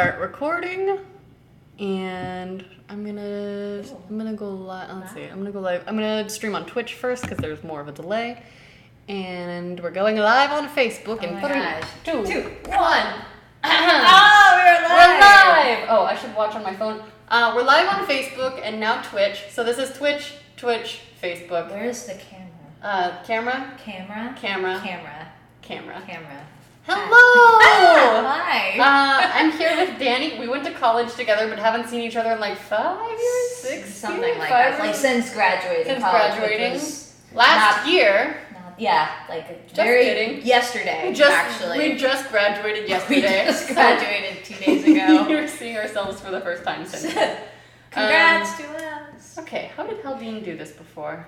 Start recording, and I'm gonna go live. Let's see. I'm gonna go live. I'm gonna stream on Twitch first because there's more of a delay, and we're going live on Facebook in 3, 2, 1. Oh, we're live! We're live. Oh, I should watch on my phone. We're live on Facebook and now Twitch. So this is Twitch, Facebook. Where's the camera? Camera. Hello! Hi! I'm here with Danny. We went to college together but haven't seen each other in like 5 years, 6 Something years, like 5 that. Like years? since graduating Since college, graduating. which was Last year. like Just kidding. yesterday, actually. We just graduated yesterday. We just graduated 2 days ago. We're seeing ourselves for the first time since. Congrats to us. Okay, how did Haldine do this before?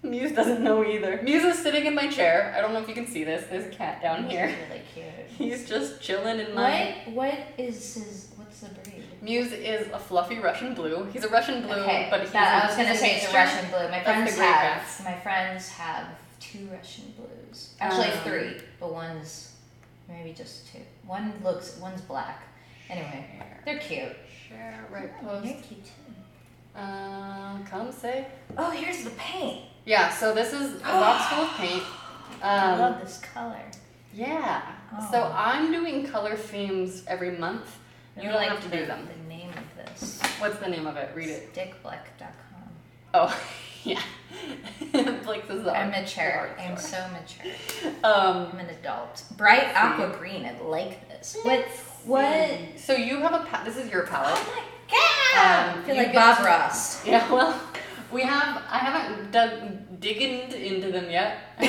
Muse doesn't know either. Muse is sitting in my chair. I don't know if you can see this. There's a cat down here. He's really cute. He's just chilling in my... What's the breed? Muse is a fluffy Russian blue. He's a Russian blue, Okay, but he's I was gonna say it's a Russian blue. My That's friends have 2 Russian blues. Actually 3, but one's maybe just 2. One's black. Anyway, they're cute. Share, right Oh, post. you're cute too. Come say. Oh, here's the paint. Yeah, so this is a box full of paint. I love this color. Yeah. Oh. So I'm doing color themes every month. You don't have to do them. The name of this. What's the name of it? Read it. Stickblick.com. Oh, yeah. Blake, this is I'm mature. I'm so mature. Um, I'm an adult. Bright aqua green. I like this. What? So you have a this is your palette. Oh my god! I feel you like get Bob to- Ross. Yeah, well, I haven't digged into them yet. I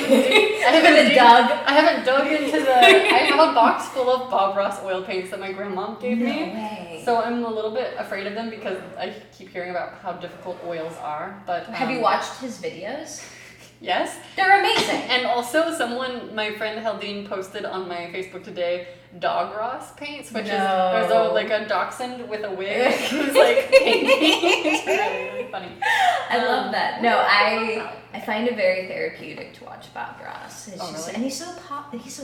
haven't dug into the. I have a box full of Bob Ross oil paints that my grandma gave me. Way. So I'm a little bit afraid of them because I keep hearing about how difficult oils are. But Have you watched his videos? Yes. They're amazing. And also, my friend Haldine posted on my Facebook today, Dog Ross paints, which is there's a dachshund with a wig who's like painting. It's really funny. I love that. No, I find it very therapeutic to watch Bob Ross. It's Really? And he's so positive. He's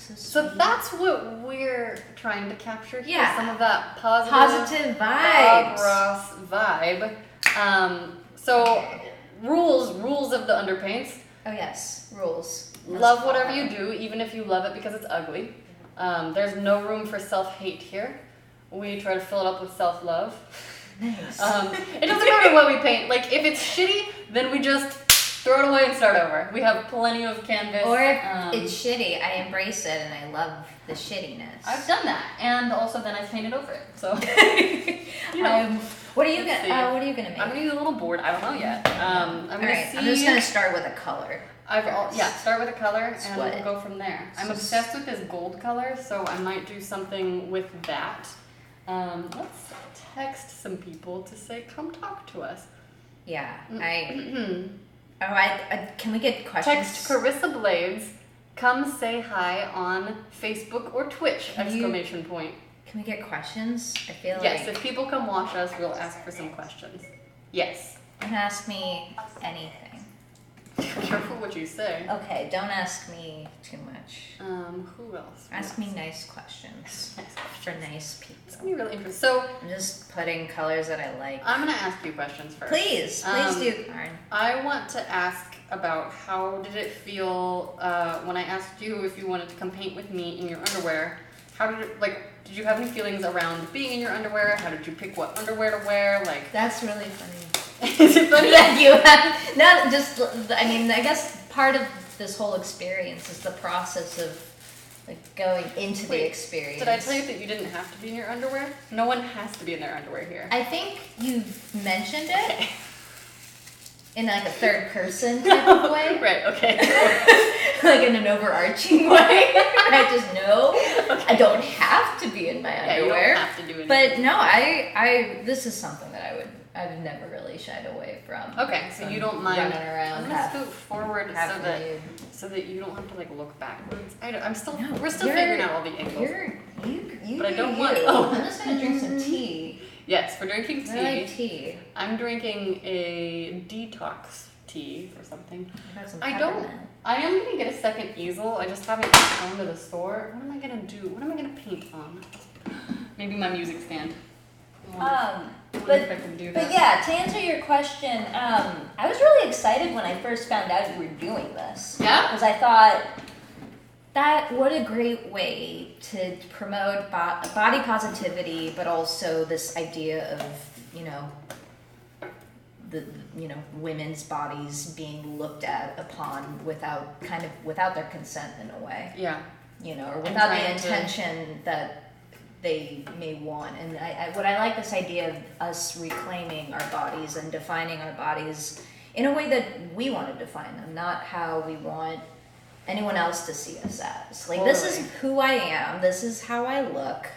so sweet. So that's what we're trying to capture here. Yeah. Some of that positive Bob vibes. Ross vibe. Rules of the Underpaints. Oh yes, rules. Love whatever you do, even if you love it because it's ugly. There's no room for self-hate here. We try to fill it up with self-love. Nice. It doesn't matter what we paint. Like, if it's shitty, then we just throw it away and start over. We have plenty of canvas. Or if it's shitty, I embrace it and I love the shittiness. I've done that, and also then I've painted over it. So, what are you gonna make? I'm gonna use a little board. I don't know yet. I'm just gonna start with a color. Start with a color and What? we'll go from there. I'm obsessed with this gold color, so I might do something with that. Let's text some people to say, come talk to us. Yeah, can we get questions? Text Carissa Blades, come say hi on Facebook or Twitch, exclamation point. Can we get questions? I feel Yes, like... if people come watch us, we'll ask for some questions. Yes. You can ask me anything. Careful what you say. Okay, don't ask me too much. Who else? Ask me nice questions. Nice For nice people. It's gonna be really interesting. So I'm just putting colors that I like. I'm gonna ask you questions first. Please do, Karen. I want to ask about how did it feel when I asked you if you wanted to come paint with me in your underwear. How did it, did you have any feelings around being in your underwear? How did you pick what underwear to wear? That's really funny. Is it funny? That you have, not just, I guess part of this whole experience is the process of going into the experience. Did I tell you that you didn't have to be in your underwear? No one has to be in their underwear here. I think you mentioned it in a third person type of way. Right, okay. In an overarching way. I just know I don't have to be in my underwear. You don't have to do anything. But no, this is something that I've never really shied away from. Okay, so you don't mind running around. I'm gonna scoot forward so that you don't have to look backwards. We're still figuring out all the angles. But I don't want. I'm just gonna drink some tea. Yes, we're drinking tea. I like tea. I'm drinking a detox tea or something. I am gonna get a second easel. I just haven't gone to the store. What am I gonna do? What am I gonna paint on? Maybe my music stand. But if I can do that. But yeah, to answer your question, I was really excited when I first found out you were doing this. Yeah? Because I thought that what a great way to promote body positivity, but also this idea of, women's bodies being looked upon without their consent in a way. Yeah. Or without the intention that they may want. And what I like this idea of us reclaiming our bodies and defining our bodies in a way that we want to define them, not how we want anyone else to see us as. Like, This is who I am, this is how I look,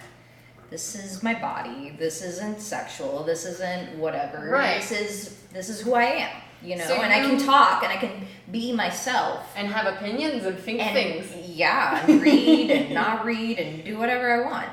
this is my body, this isn't sexual, this isn't whatever. Right. This is who I am. So I can talk and I can be myself. And have opinions and think things. Yeah, and read and not read and do whatever I want.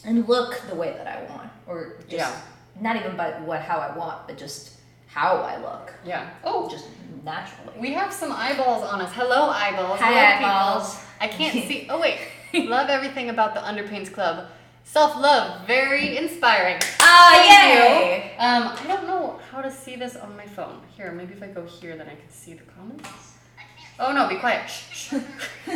And look the way that I want. Or just not even by how I want, but just how I look. Yeah. Oh, just naturally. We have some eyeballs on us. Hello, eyeballs. Hi, hello, eyeballs. People. I can't see. Oh, wait. Love everything about the Underpaintsclub. Self-love, very inspiring. Yay! I don't know how to see this on my phone. Here, maybe if I go here, then I can see the comments. Oh no, be quiet. Shh.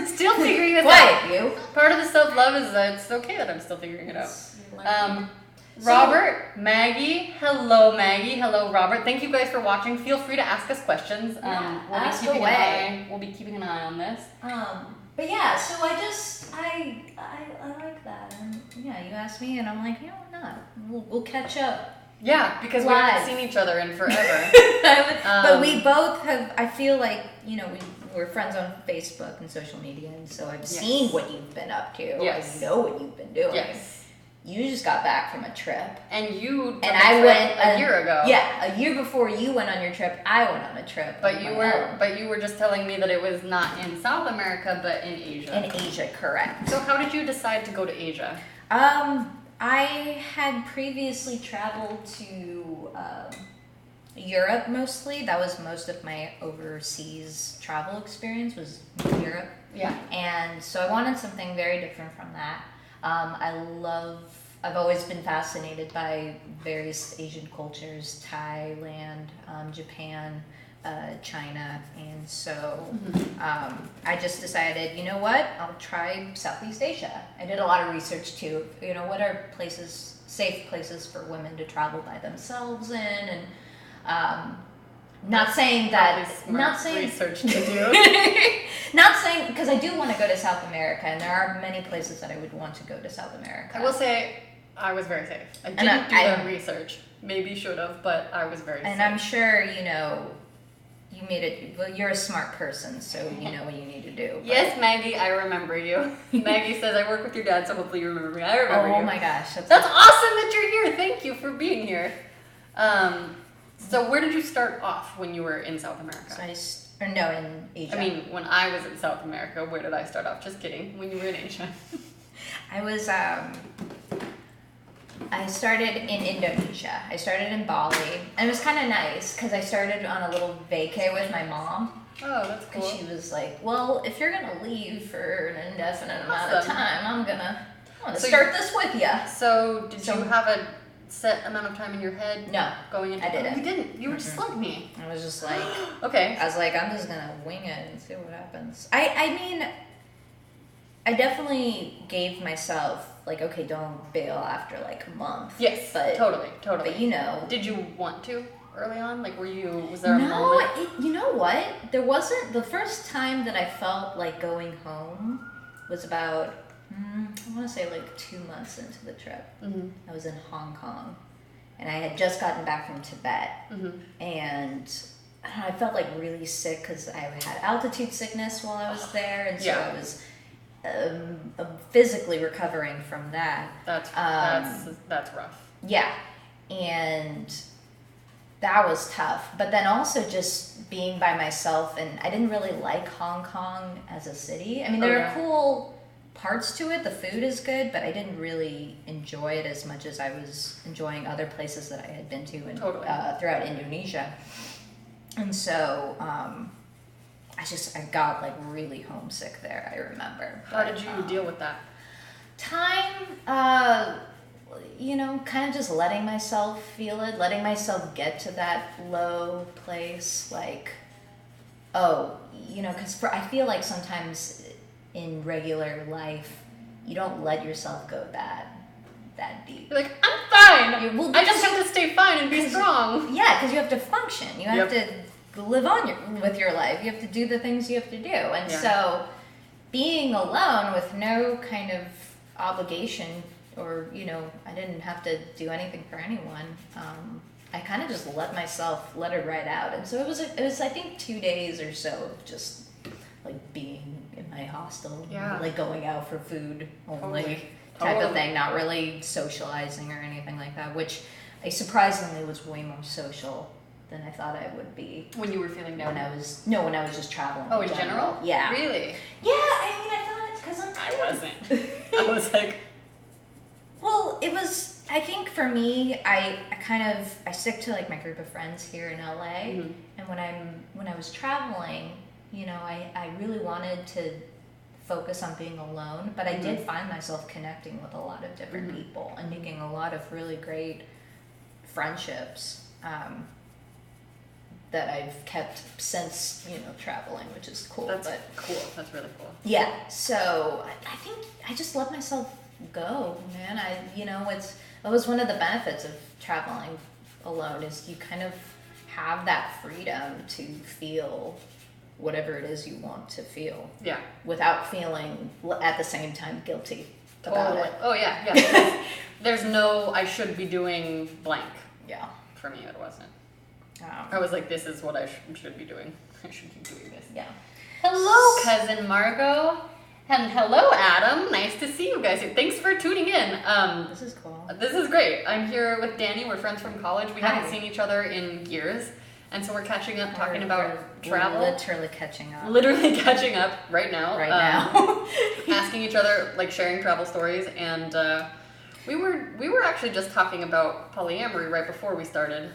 Still figuring this out. Quiet, you. Part of the self-love is that it's okay that I'm still figuring it out. Robert, Maggie, hello Maggie, hello Robert. Thank you guys for watching. Feel free to ask us questions. We'll be keeping an eye on this. But yeah, so I like that. And yeah, you asked me, and I'm like, yeah, why not? We'll catch up. Yeah, because we haven't seen each other in forever. But we both have. I feel like we're friends on Facebook and social media, and so I've seen what you've been up to. Yes. I know what you've been doing. Yes. You just got back from a trip. And I went a year ago. Yeah, a year before you went on your trip, I went on a trip. But you were just telling me that it was not in South America, but in Asia. In Asia, correct. So how did you decide to go to Asia? I had previously traveled to Europe mostly. That was most of my overseas travel experience was Europe. Yeah. And so I wanted something very different from that. I've always been fascinated by various Asian cultures, Thailand, Japan, China, and so I just decided, you know what, I'll try Southeast Asia. I did a lot of research too, what are safe places for women to travel by themselves in, and not saying research to do. Not saying, because I do want to go to South America, and there are many places that I would want to go to South America. I will say I was very safe. I didn't do the research. Maybe should have, but I was very safe. And I'm sure, you made it, well, you're a smart person, so you know what you need to do. Yes, Maggie, I remember you. Maggie says, I work with your dad, so hopefully you remember me. I remember you. Oh my gosh. That's awesome that you're here. Thank you for being here. So where did you start off when you were in South America? In Asia. I mean, when I was in South America, where did I start off? Just kidding. When you were in Asia. I started in Indonesia. I started in Bali. And it was kind of nice because I started on a little vacay with my mom. Oh, that's cool. She was like, well, if you're going to leave for an indefinite amount of time, I'm going to start this with you. So did you have a set amount of time in your head? No, going into I didn't. Oh, you didn't. You were just like me. I was just like, okay. I was like, I'm just gonna wing it and see what happens. I mean, I definitely gave myself like, okay, don't bail after like a month. Yes, but totally. But did you want to early on? Like, was there a moment? No, you know what? There wasn't. The first time that I felt like going home was about. I want to say like 2 months into the trip. I was in Hong Kong, and I had just gotten back from Tibet, and I felt like really sick because I had altitude sickness while I was there, and so I was physically recovering from that. That's rough. Yeah, and that was tough. But then also just being by myself, and I didn't really like Hong Kong as a city. I mean, there are cool parts to it. The food is good, but I didn't really enjoy it as much as I was enjoying other places that I had been to throughout Indonesia. And so I got like really homesick there, I remember. How did you deal with that? Time You know, kind of just letting myself feel it, letting myself get to that low place, like, oh, you know, because I feel like sometimes in regular life, you don't let yourself go that deep. You're like, I'm fine. Well, I just have to stay fine and be strong. Yeah, because you have to function. You have to live on with your life. You have to do the things you have to do. And so being alone with no kind of obligation, or, you know, I didn't have to do anything for anyone. I kind of just let it right out. And so it was I think 2 days or so of just like being in my hostel, like going out for food only type of thing, not really socializing or anything like that, which I surprisingly was way more social than I thought I would be. When you were feeling down? When I was just traveling. Oh, in general? Yeah. Really? Yeah, I mean, I thought, because I wasn't. I was like... Well, it was, I think for me, I stick to like my group of friends here in LA, and when I was traveling, you know, I really wanted to focus on being alone, but I did find myself connecting with a lot of different people and making a lot of really great friendships that I've kept since, you know, traveling, which is cool. That's cool. That's really cool. Yeah, so I think I just let myself go, man. That was one of the benefits of traveling alone, is you kind of have that freedom to feel whatever it is you want to feel. Yeah. Without feeling at the same time guilty about it. Oh yeah. There's no I should be doing blank. Yeah. For me it wasn't. I was like, this is what I should be doing. I should be doing this. Yeah. Hello, cousin Margot. And hello, Adam. Nice to see you guys here. Thanks for tuning in. This is cool. This is great. I'm here with DANI. We're friends from college. We haven't seen each other in years. And so we're catching up, talking about travel. Literally catching up. Literally catching up right now. Right now. Asking each other, like sharing travel stories. And we were actually just talking about polyamory right before we started.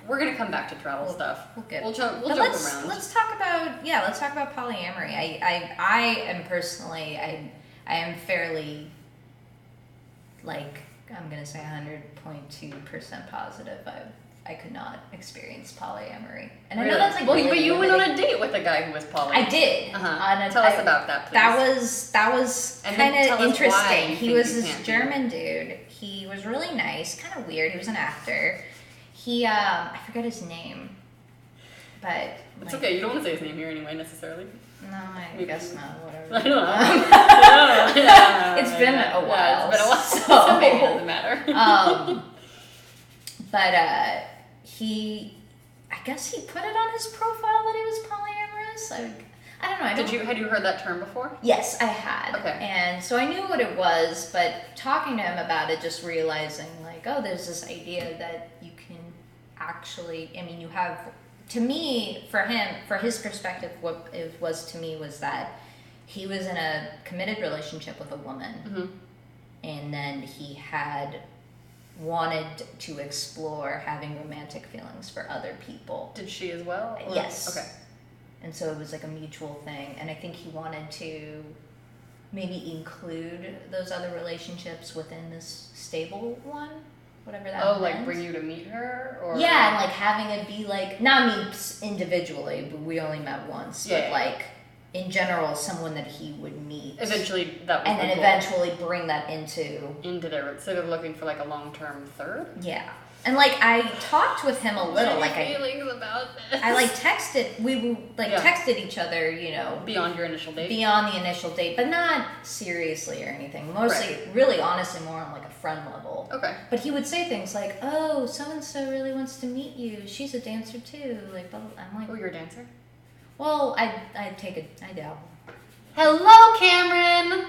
We're going to come back to travel stuff. We'll jump around. Let's talk about polyamory. I am personally, I am fairly, like, I'm going to say 100.2% positive I could not experience polyamory. And really? I know that's like, well, but you went on a date with a guy who was poly. I did. Tell us about that, please. That was kind of interesting. He was this German dude. He was really nice, kind of weird. He was an actor. He, I forget his name, but it's okay. You don't want to say his name here anyway, necessarily. No, I guess not. Whatever. I don't know. It's been a while. It's been a while, so maybe it doesn't matter. But I guess he put it on his profile that he was polyamorous. I don't know. Had you heard that term before? Yes, I had. Okay. And so I knew what it was, but talking to him about it, just realizing like, oh, there's this idea that you can actually, I mean, you have, to me, for his perspective, what it was to me was that he was in a committed relationship with a woman, and then he had wanted to explore having romantic feelings for other people. Did she as well? Or? Yes. Okay. And so it was like a mutual thing, and I think he wanted to maybe include those other relationships within this stable one, whatever that meant. Like bring you to meet her? Or yeah, and like having it be like, not me individually, but we only met once, but like in general, someone that he would meet. Eventually, that was and then eventually bring that into their, so they're looking for like a long-term third? Yeah. And like I talked with him a little, like feelings about this. I like texted, we texted each other, you know, beyond your initial date. Beyond the initial date, but not seriously or anything. Mostly, really, honestly, more on like a friend level. Okay. But he would say things like, "Oh, so and so really wants to meet you. She's a dancer too." Like, I'm like, "Oh, you're a dancer?" Well, I dabble. Hello, Cameron.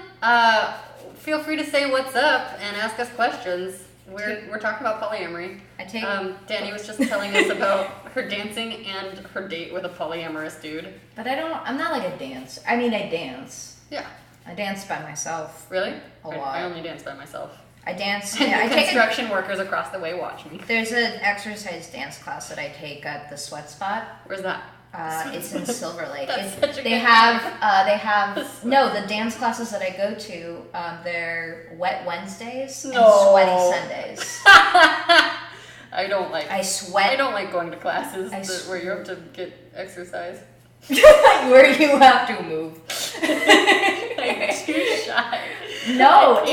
Feel free to say what's up and ask us questions. We're talking about polyamory. DANI was just telling us about her dancing and her date with a polyamorous dude. But I'm not like a dancer. I mean, I dance. Yeah. I dance by myself. Really? A lot. I only dance by myself. I dance. Yeah, construction workers across the way watch me. There's an exercise dance class that I take at the Sweat Spot. Where's that? It's in Silver Lake. That's such a they good have no, the dance classes that I go to, they're wet Wednesdays and No. sweaty Sundays. I don't like. I sweat. I don't like going to classes where you have to get exercise. Where you have to move. I'm too shy. No,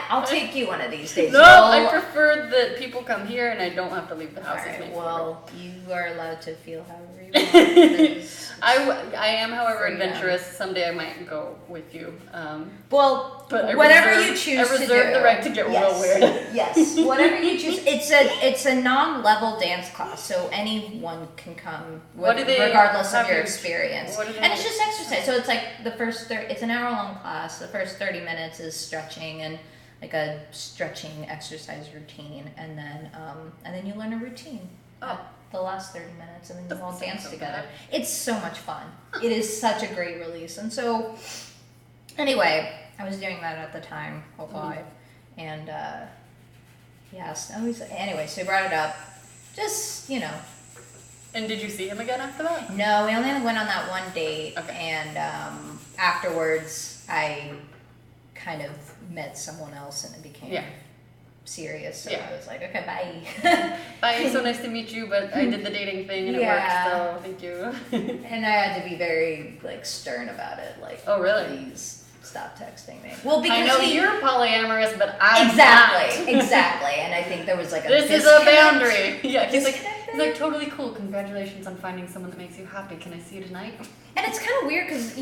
I'll take you one of these days. No, I prefer that people come here and I don't have to leave the house. Alright, well, you are allowed to feel however you want. I am, however, Freedom. adventurous. Someday I might go with you. Well, but whatever you choose to do. I reserve the right to get real weird. Yes, whatever you choose. It's a non-level dance class, so anyone can come, regardless of your experience. And it's just exercise. So it's like it's an hour-long class. The first 30 minutes is stretching and like a stretching exercise routine, and then you learn a routine. The last 30 minutes, and then you all dance together. It's so much fun. It is such a great release. And so, anyway, I was doing that at the time, and yes. Anyway, so he brought it up. Just, And did you see him again after that? No, we only went on that one date, Okay. and afterwards, I kind of met someone else, and it became serious. So I was like, okay, bye. Bye, so nice to meet you, but I did the dating thing and it worked, so thank you. And I had to be very stern about it. Oh, really? Please stop texting me. Well, because I know you're polyamorous, but I'm exactly, not. exactly. And I think there was a this is a boundary. Yeah, he's like totally cool. Congratulations on finding someone that makes you happy. Can I see you tonight? And it's kind of weird because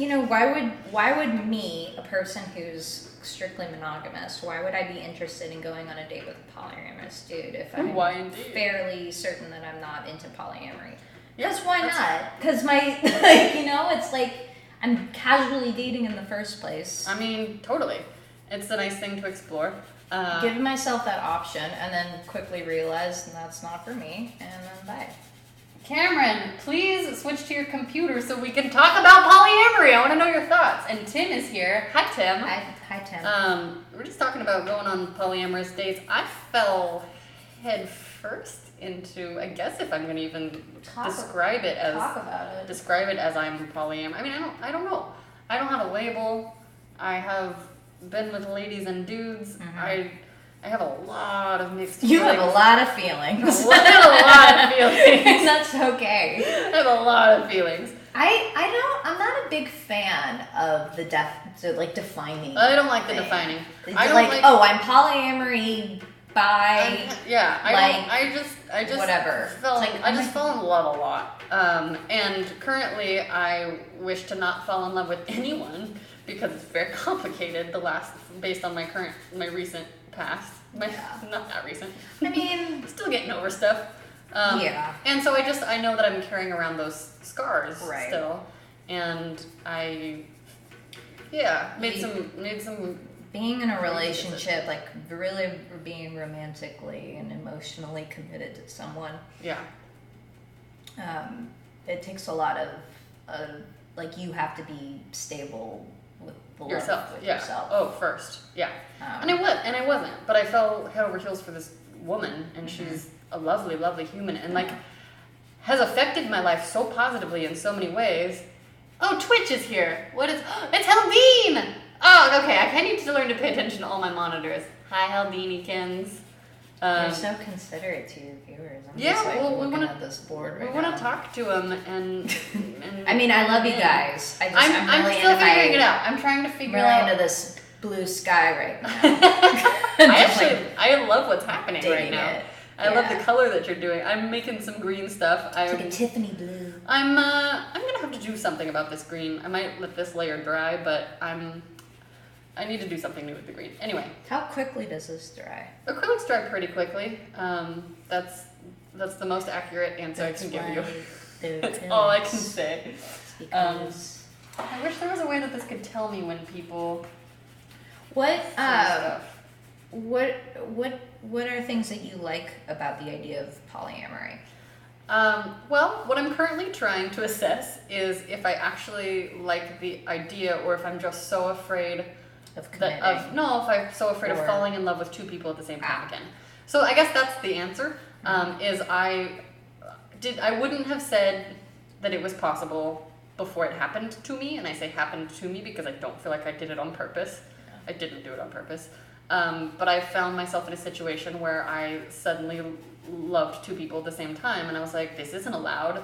why would me, a person who's strictly monogamous, why would I be interested in going on a date with a polyamorous dude if I'm fairly certain that I'm not into polyamory? Because why not? Because my, it's like I'm casually dating in the first place. I mean, totally. It's a nice thing to explore. Giving myself that option and then quickly realized that's not for me, and then bye. Cameron, please switch to your computer so we can talk about polyamory. I want to know your thoughts. And Tim is here. Hi, Tim. Hi, Tim. We're just talking about going on polyamorous dates. I fell head first into, I guess if I'm going to even describe it as I'm polyamorous. I mean, I don't know. I don't have a label. I have been with ladies and dudes. Mm-hmm. I have a lot of mixed feelings. You have a lot of feelings. I have a lot of feelings. That's okay. I have a lot of feelings. I'm not a big fan of the defining. I don't like the defining. I'm polyamory by I just whatever. I just fell in love a lot. And currently I wish to not fall in love with anyone because it's very complicated based on my recent past. Not that recent. I mean, still getting over stuff. And so I know that I'm carrying around those scars still, and I made some being in a relationship, really being romantically and emotionally committed to someone. It takes a lot of you have to be stable with yourself. Oh, first. Yeah. And I wasn't, but I fell head over heels for this woman, and she's a lovely, lovely human, and has affected my life so positively in so many ways. Oh, Twitch is here. It's Haldine! Oh, okay, I need to learn to pay attention to all my monitors. Hi, Haldinikins. You're so considerate to your viewers. I'm looking at this board right now. We want to talk to them, and I mean, I love you guys. I'm really still figuring it out. I'm trying to figure out. Really into this blue sky right now. I love what's happening right now. I love the color that you're doing. I'm making some green stuff. It's like a Tiffany blue. I'm gonna have to do something about this green. I might let this layer dry, but I need to do something new with the green. Anyway. How quickly does this dry? Acrylics dry pretty quickly. That's the most accurate answer I can give you. That's all I can say. Because I wish there was a way that this could tell me when people. What are things that you like about the idea of polyamory? Well, what I'm currently trying to assess is if I actually like the idea, or if I'm just so afraid of committing. If I'm so afraid of falling in love with two people at the same time again. So I guess that's the answer. Is I wouldn't have said that it was possible before it happened to me, and I say happened to me because I don't feel like I did it on purpose. I didn't do it on purpose. But I found myself in a situation where I suddenly loved two people at the same time, and I was like, this isn't allowed.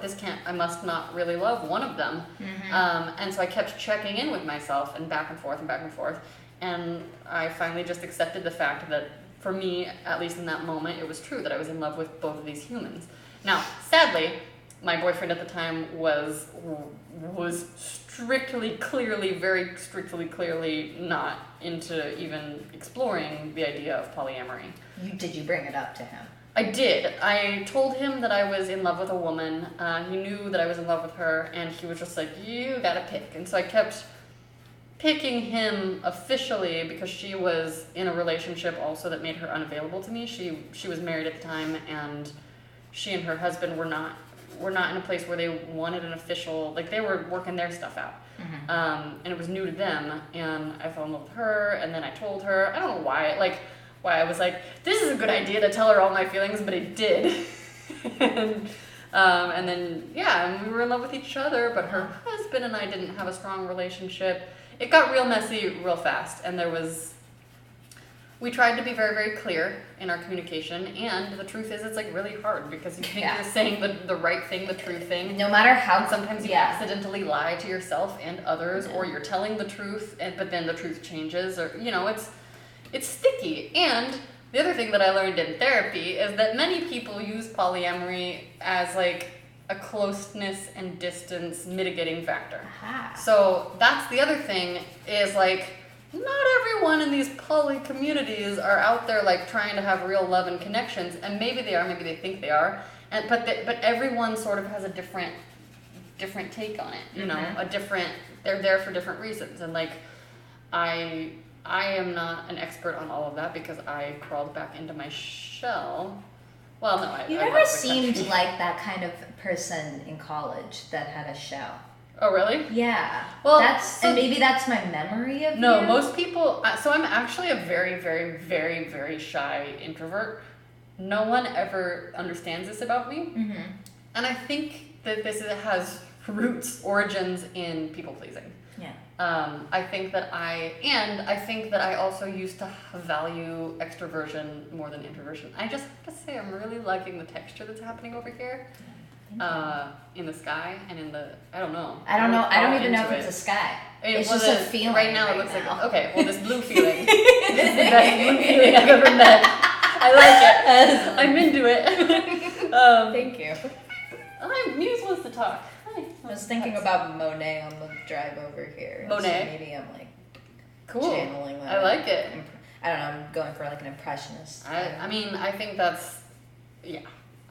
I must not really love one of them. And so I kept checking in with myself and back and forth and back and forth. And I finally just accepted the fact that for me, at least in that moment, it was true that I was in love with both of these humans. Now, sadly, my boyfriend at the time was very strictly clearly not into even exploring the idea of polyamory. Did you bring it up to him? I did. I told him that I was in love with a woman. He knew that I was in love with her, and he was just like, you gotta pick. And so I kept picking him officially because she was in a relationship also that made her unavailable to me. She was married at the time, and she and her husband were not in a place where they wanted an official, like they were working their stuff out. And it was new to them, and I fell in love with her, and then I told her, I don't know why I was like, this is a good idea to tell her all my feelings, but it did. And then, we were in love with each other, but her husband and I didn't have a strong relationship. It got real messy real fast, and we tried to be very, very clear in our communication, and the truth is it's like really hard because you think you're saying the right thing, the true thing. No matter how... And sometimes you accidentally lie to yourself and others, or you're telling the truth, but then the truth changes, or, it's sticky. And the other thing that I learned in therapy is that many people use polyamory as like a closeness and distance mitigating factor. So that's the other thing is like, not everyone in these poly communities are out there like trying to have real love and connections, and maybe they are, maybe they think they are, but everyone sort of has a different take on it, you know, they're there for different reasons, and like I am not an expert on all of that because I crawled back into my shell. Well, no, You never seemed like that kind of person in college that had a shell. Oh, really? Yeah. Well, and maybe that's my memory of you. No, most people... So I'm actually a very, very, very, very shy introvert. No one ever understands this about me. And I think that this has origins in people-pleasing. Yeah. I think that I also used to value extroversion more than introversion. I just have to say I'm really liking the texture that's happening over here. In the sky and in the... I don't know. I don't even know if it's a sky. It's just a feeling. Right now it looks like... Okay, well, this blue feeling. This is the best blue feeling I've ever met. I like it. I'm into it. Thank you. Muse wants to talk. Hi. I was thinking about Monet on the drive over here. Monet? So maybe I'm like... Cool. Channeling that. I like it. I don't know. I'm going for like an impressionist. I mean, I think that's... Yeah.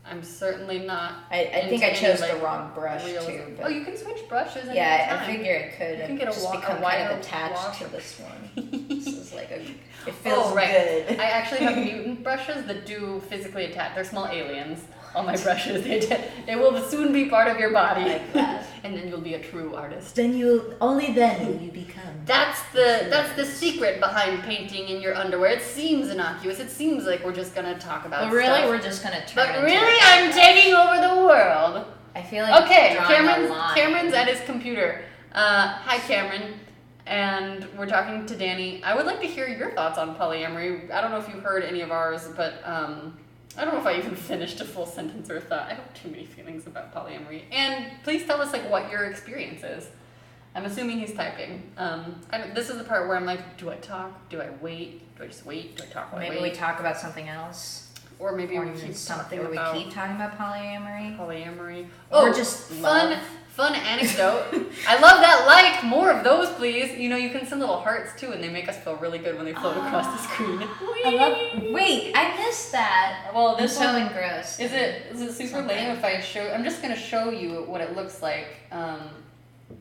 I'm certainly not... I think I chose the wrong brush too. But you can switch brushes at any time. I figure it could. You can get become kind of attached to this one. This is like it feels good. I actually have mutant brushes that do physically attach. They're small aliens. All my brushes, they will soon be part of your body. Like that. And then you'll be a true artist. Only then will you become. That's the secret behind painting in your underwear. It seems innocuous. It seems like we're just gonna talk about But really, stuff. we're just gonna turn. But really, I'm taking over the world. I feel like Cameron's at his computer. Hi, Cameron. And we're talking to Danny. I would like to hear your thoughts on polyamory. I don't know if you heard any of ours, but I don't know if I even finished a full sentence or thought. I have too many feelings about polyamory. And please tell us like what your experience is. I'm assuming he's typing. This is the part where I'm like, do I talk? Do I wait? Do I just wait? Do I talk while I wait? Maybe we talk about something else. Or maybe we keep keep something where we keep talking about polyamory. Or just fun anecdote. I love that. Like more of those, please. You know, you can send little hearts too, and they make us feel really good when they float across the screen. Wait, I missed that. Well, this I'm so engrossed. Is it super lame if I show? I'm just gonna show you what it looks like.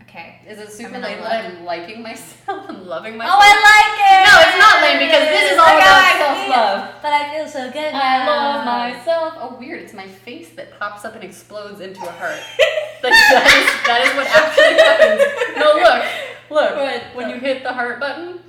Okay. Is it super lame that I'm liking myself and loving myself? Oh, I like it! No, it's not lame because this is all about self-love. But I feel so good now. I love myself. Oh, weird. It's my face that pops up and explodes into a heart. Like, that is what actually happens. No, look. When you hit the heart button.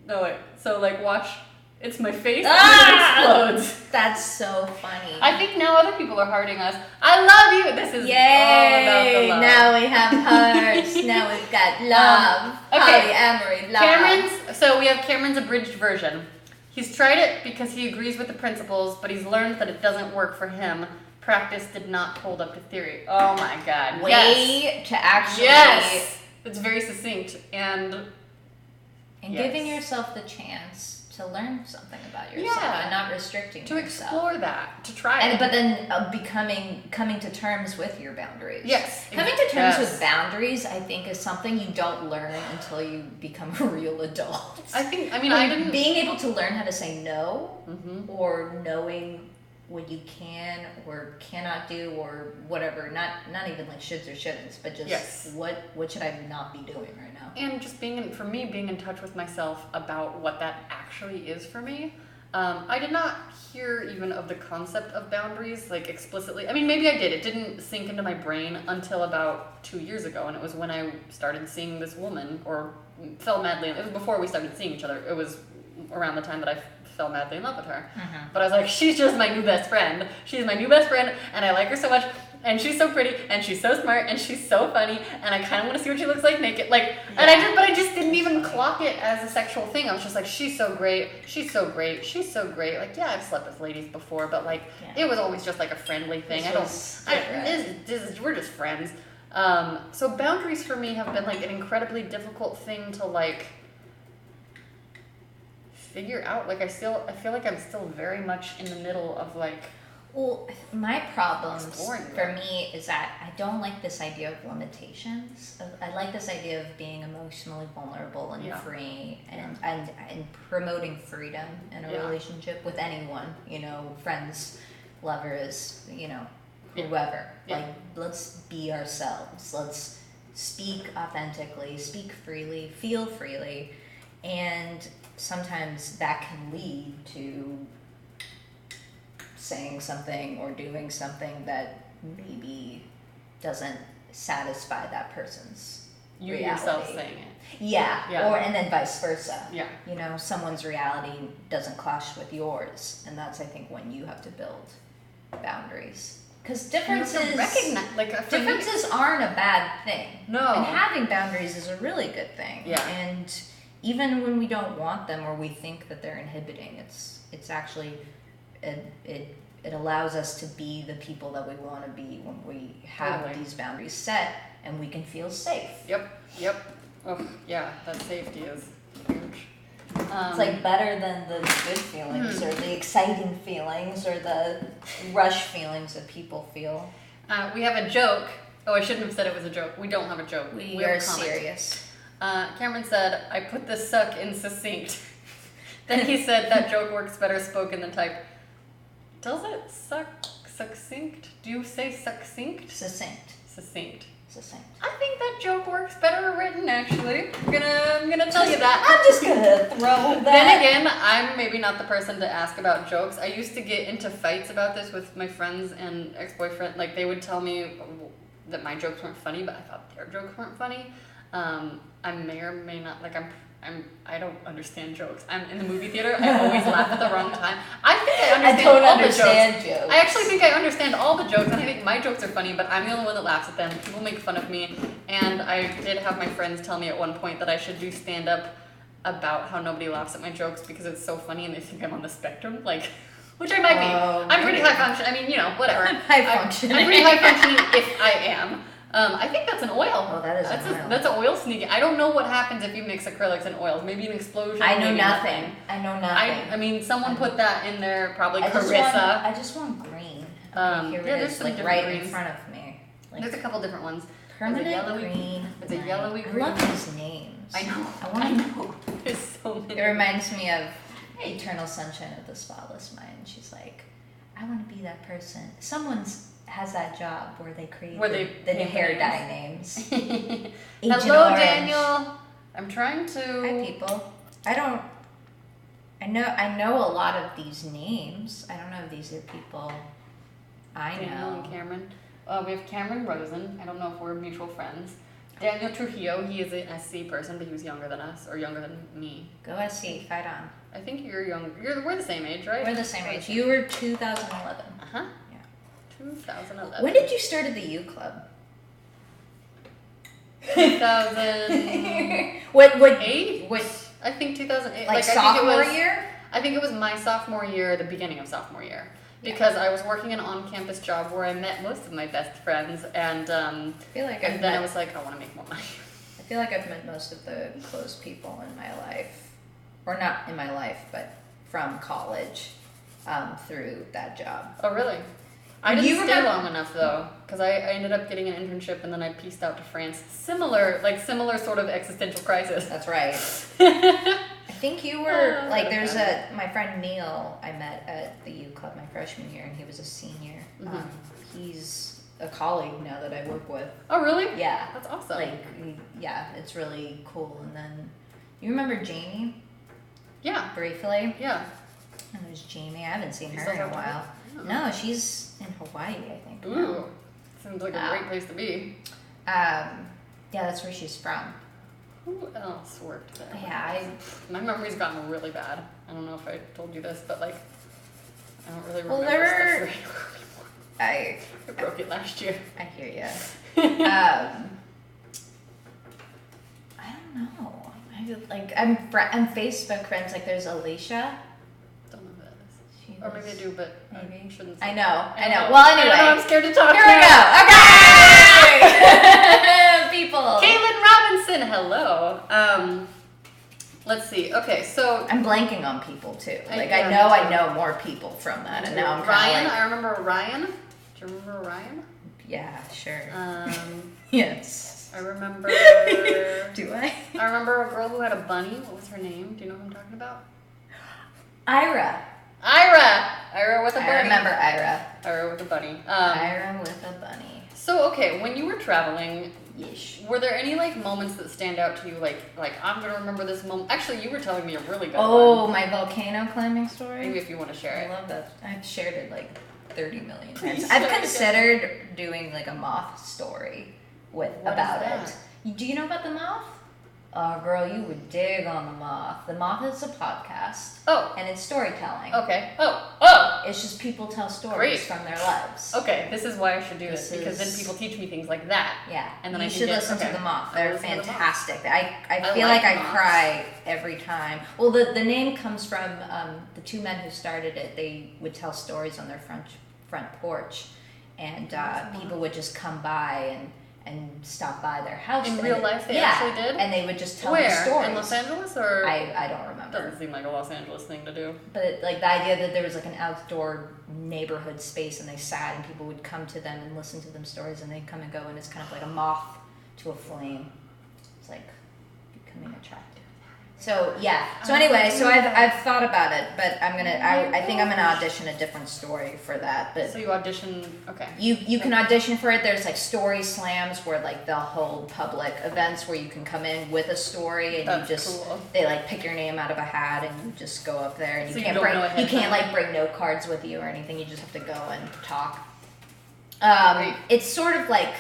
No, wait. So, like, watch It's my face and it explodes. That's so funny. I think now other people are hearting us. I love you. This is all about the love. Now we have hearts. Now we've got love. Okay. Polyamory, love. So we have Cameron's abridged version. He's tried it because he agrees with the principles, but he's learned that it doesn't work for him. Practice did not hold up to theory. Oh my God. Way to actually... Yes. It's very succinct and giving yourself the chance to learn something about yourself and not restricting to yourself. Explore that, to try it. But then coming to terms with your boundaries. Yes. Coming to terms with boundaries, I think, is something you don't learn until you become a real adult. I didn't... Being able to learn how to say no, or knowing what you can or cannot do or whatever, not even like shoulds or shouldn'ts, but just what should I not be doing right now? And just being in touch with myself about what that actually is for me. I did not hear even of the concept of boundaries, like explicitly. I mean, maybe I did. It didn't sink into my brain until about 2 years ago, and it was when I started seeing this woman, or fell madly. It was before we started seeing each other. It was around the time that I fell madly in love with her. But I was like, she's just my new best friend. She's my new best friend, and I like her so much. And she's so pretty, and she's so smart, and she's so funny, and I kind of want to see what she looks like naked. But I just didn't even clock it as a sexual thing. I was just like, she's so great, she's so great, she's so great. Like, yeah, I've slept with ladies before, but it was always just like a friendly thing. We're just friends. So boundaries for me have been like an incredibly difficult thing to figure out. Like I feel like I'm still very much in the middle of Well, my problems for me is that I don't like this idea of limitations. I like this idea of being emotionally vulnerable and free and promoting freedom in a relationship with anyone, friends, lovers, whoever. Let's be ourselves. Let's speak authentically, speak freely, feel freely. And sometimes that can lead to saying something or doing something that maybe doesn't satisfy that person's reality. Yourself saying it. Yeah. And then vice versa. Yeah. Someone's reality doesn't clash with yours, and that's, I think, when you have to build boundaries. Because differences aren't a bad thing. No. And having boundaries is a really good thing. Yeah. And even when we don't want them or we think that they're inhibiting, it's actually it allows us to be the people that we want to be when we have these boundaries set, and we can feel safe. Yep. Oh, yeah, that safety is huge. It's better than the good feelings or the exciting feelings or the rush feelings that people feel. We have a joke. Oh, I shouldn't have said it was a joke. We don't have a joke. We are serious. Cameron said, I put the suck in succinct. Then he said that joke works better spoken than typed. Does it succinct? Do you say succinct? Succinct. I think that joke works better written, actually. I'm gonna tell you that. I'm just gonna throw that. Then again, I'm maybe not the person to ask about jokes. I used to get into fights about this with my friends and ex-boyfriend. They would tell me that my jokes weren't funny, but I thought their jokes weren't funny. I may or may not, I don't understand jokes. I'm in the movie theater, I always laugh at the wrong time. I think I understand all the jokes. I actually think I understand all the jokes, and I think my jokes are funny, but I'm the only one that laughs at them. People make fun of me, and I did have my friends tell me at one point that I should do stand-up about how nobody laughs at my jokes because it's so funny and they think I'm on the spectrum, which I might be. I'm pretty high functioning, whatever. I'm pretty high functioning if I am. I think that's an oil. Oh, that is an oil. That's an oil sneaky. I don't know what happens if you mix acrylics and oils. Maybe an explosion. I know nothing. Someone put that in there, probably I Carissa. just want green. Here it is, right greens. in front of me. There's a couple different ones. Permanent green. It's a yellowy green. I love these names. I know. I know. There's so many. It reminds me of Eternal Sunshine of the Spotless Mind. She's like, I want to be that person. Someone's has that job where they create the hair dye names. Hello, Orange. Daniel. I'm trying to. Hi, people. I know a lot of these names. I don't know if these are people I know. Daniel and Cameron. We have Cameron Rosen. I don't know if we're mutual friends. Daniel Trujillo, he is an SC person, but he was younger than us, or younger than me. Go SC, fight on. I think you're young. We're the same age, right? We're the same age. You were 2011. Uh-huh. Yeah. 2011. When did you start at the U Club? 2008? What? I think 2008. Like sophomore year? I think it was my sophomore year, the beginning of sophomore year. Because I was working an on-campus job where I met most of my best friends, and I feel like I was like, I want to make more money. I feel like I've met most of the close people in my life, or not in my life, but from college, through that job. Oh, really? I didn't stay long enough though, because I ended up getting an internship and then I pieced out to France. Similar sort of existential crisis. That's right. I think you were there's my friend Neil I met at the U Club my freshman year, and he was a senior. Mm-hmm. He's a colleague now that I work with. Oh, really? Yeah. That's awesome. It's really cool. And then you remember Jamie? Yeah. Briefly. Yeah. And there's Jamie. I haven't seen She's her in a still while. No, she's in Hawaii, I think. Ooh. Seems like a great place to be. Yeah, that's where she's from. Who else worked there? Yeah, my memory's gotten really bad. I don't know if I told you this, but I don't really remember stuff anymore. I broke it last year. I hear you. I don't know. I'm Facebook friends. Like, there's Alicia. Don't know who that is. Or maybe I do, but maybe I shouldn't. I know. I Well, anyway, know, I'm scared to talk. Here we go. Okay. People. Caitlin Robinson. Hello. Let's see. Okay, so I'm blanking on people too. I know more people from that, and now I'm Ryan. I remember Ryan. Do you remember Ryan? Yeah, sure. Yes. I remember. Do I? I remember a girl who had a bunny. What was her name? Do you know who I'm talking about? Ira with a bunny. I remember Ira with a bunny. Ira with a bunny. So, okay, when you were traveling, Yeesh. Were there any moments that stand out to you? Like I'm gonna remember this moment. Actually, you were telling me a really good one. Oh, my volcano climbing story. Maybe if you want to share it. I love that. I've shared it 30 million times. I've considered doing a moth story about it. Do you know about the moth? Oh, girl, you would dig on the moth. The moth is a podcast. Oh. And it's storytelling. Okay. Oh. It's just people tell stories from their lives. Okay, this is why I should do this because then people teach me things like that. Yeah. And then you should listen to the moth. They're fantastic. I feel like I cry every time. Well, the name comes from the two men who started it. They would tell stories on their front porch, and people would just come by and stop by their house. In real life, they actually did? And they would just tell them stories. In Los Angeles, or? I don't remember. Doesn't seem like a Los Angeles thing to do. But the idea that there was an outdoor neighborhood space and they sat and people would come to them and listen to them stories, and they'd come and go, and it's kind of like a moth to a flame. It's becoming attractive. So yeah. So anyway, so I've thought about it, but I think I'm gonna audition a different story for that. But so you audition, okay. You can audition for it. There's story slams where they'll hold public events where you can come in with a story, and That's you just cool. they pick your name out of a hat and you just go up there, and so you can't bring note cards with you or anything. You just have to go and talk. It's sort of like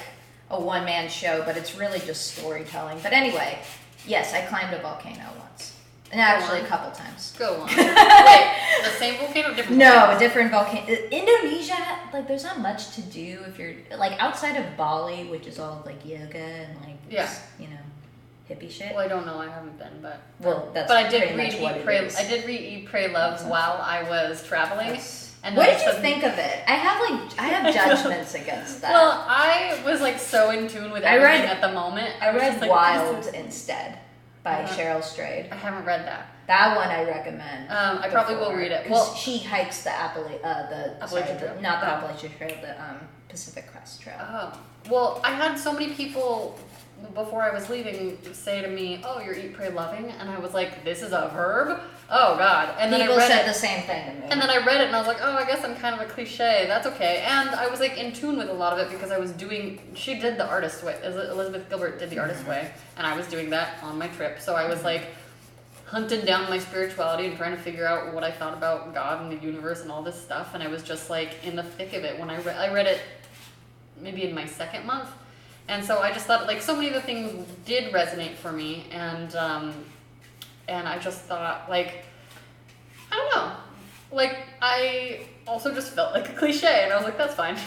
a one-man show, but it's really just storytelling. But anyway. Yes, I climbed a volcano once. And actually a couple times. Go on. Wait, the same volcano or different volcano? No, a different volcano. Indonesia, there's not much to do if you're, outside of Bali, which is all, yoga and, hippie shit. Well, I don't know. I haven't been, but... Well, that's I did pretty much what it is. I did read Eat, Pray, Love while I was traveling. And what did you think of it? I have judgments against that. Well, I was so in tune with everything at the moment. I read Wild instead by Cheryl Strayed. I haven't read that. That one I recommend. I probably will read it. Well, she hikes the Appalachian Trail, not the Appalachian Trail, the Pacific Crest Trail. Oh, well, I had so many people before I was leaving say to me, "Oh, you're Eat, Pray, Loving," and I was like, "This is a verb? Oh God!" And then people I read said the same thing to me. And then I read it, and I was like, "Oh, I guess I'm kind of a cliche. That's okay." And I was in tune with a lot of it because I was doing. She did the Artist Way. Elizabeth Gilbert did the Artist Way, and I was doing that on my trip. So I was hunting down my spirituality and trying to figure out what I thought about God and the universe and all this stuff. And I was just in the thick of it when I read it, maybe in my second month. And so I just thought, like, so many of the things did resonate for me, and I just thought, like, I don't know, like, I also just felt like a cliche, and I was like, that's fine.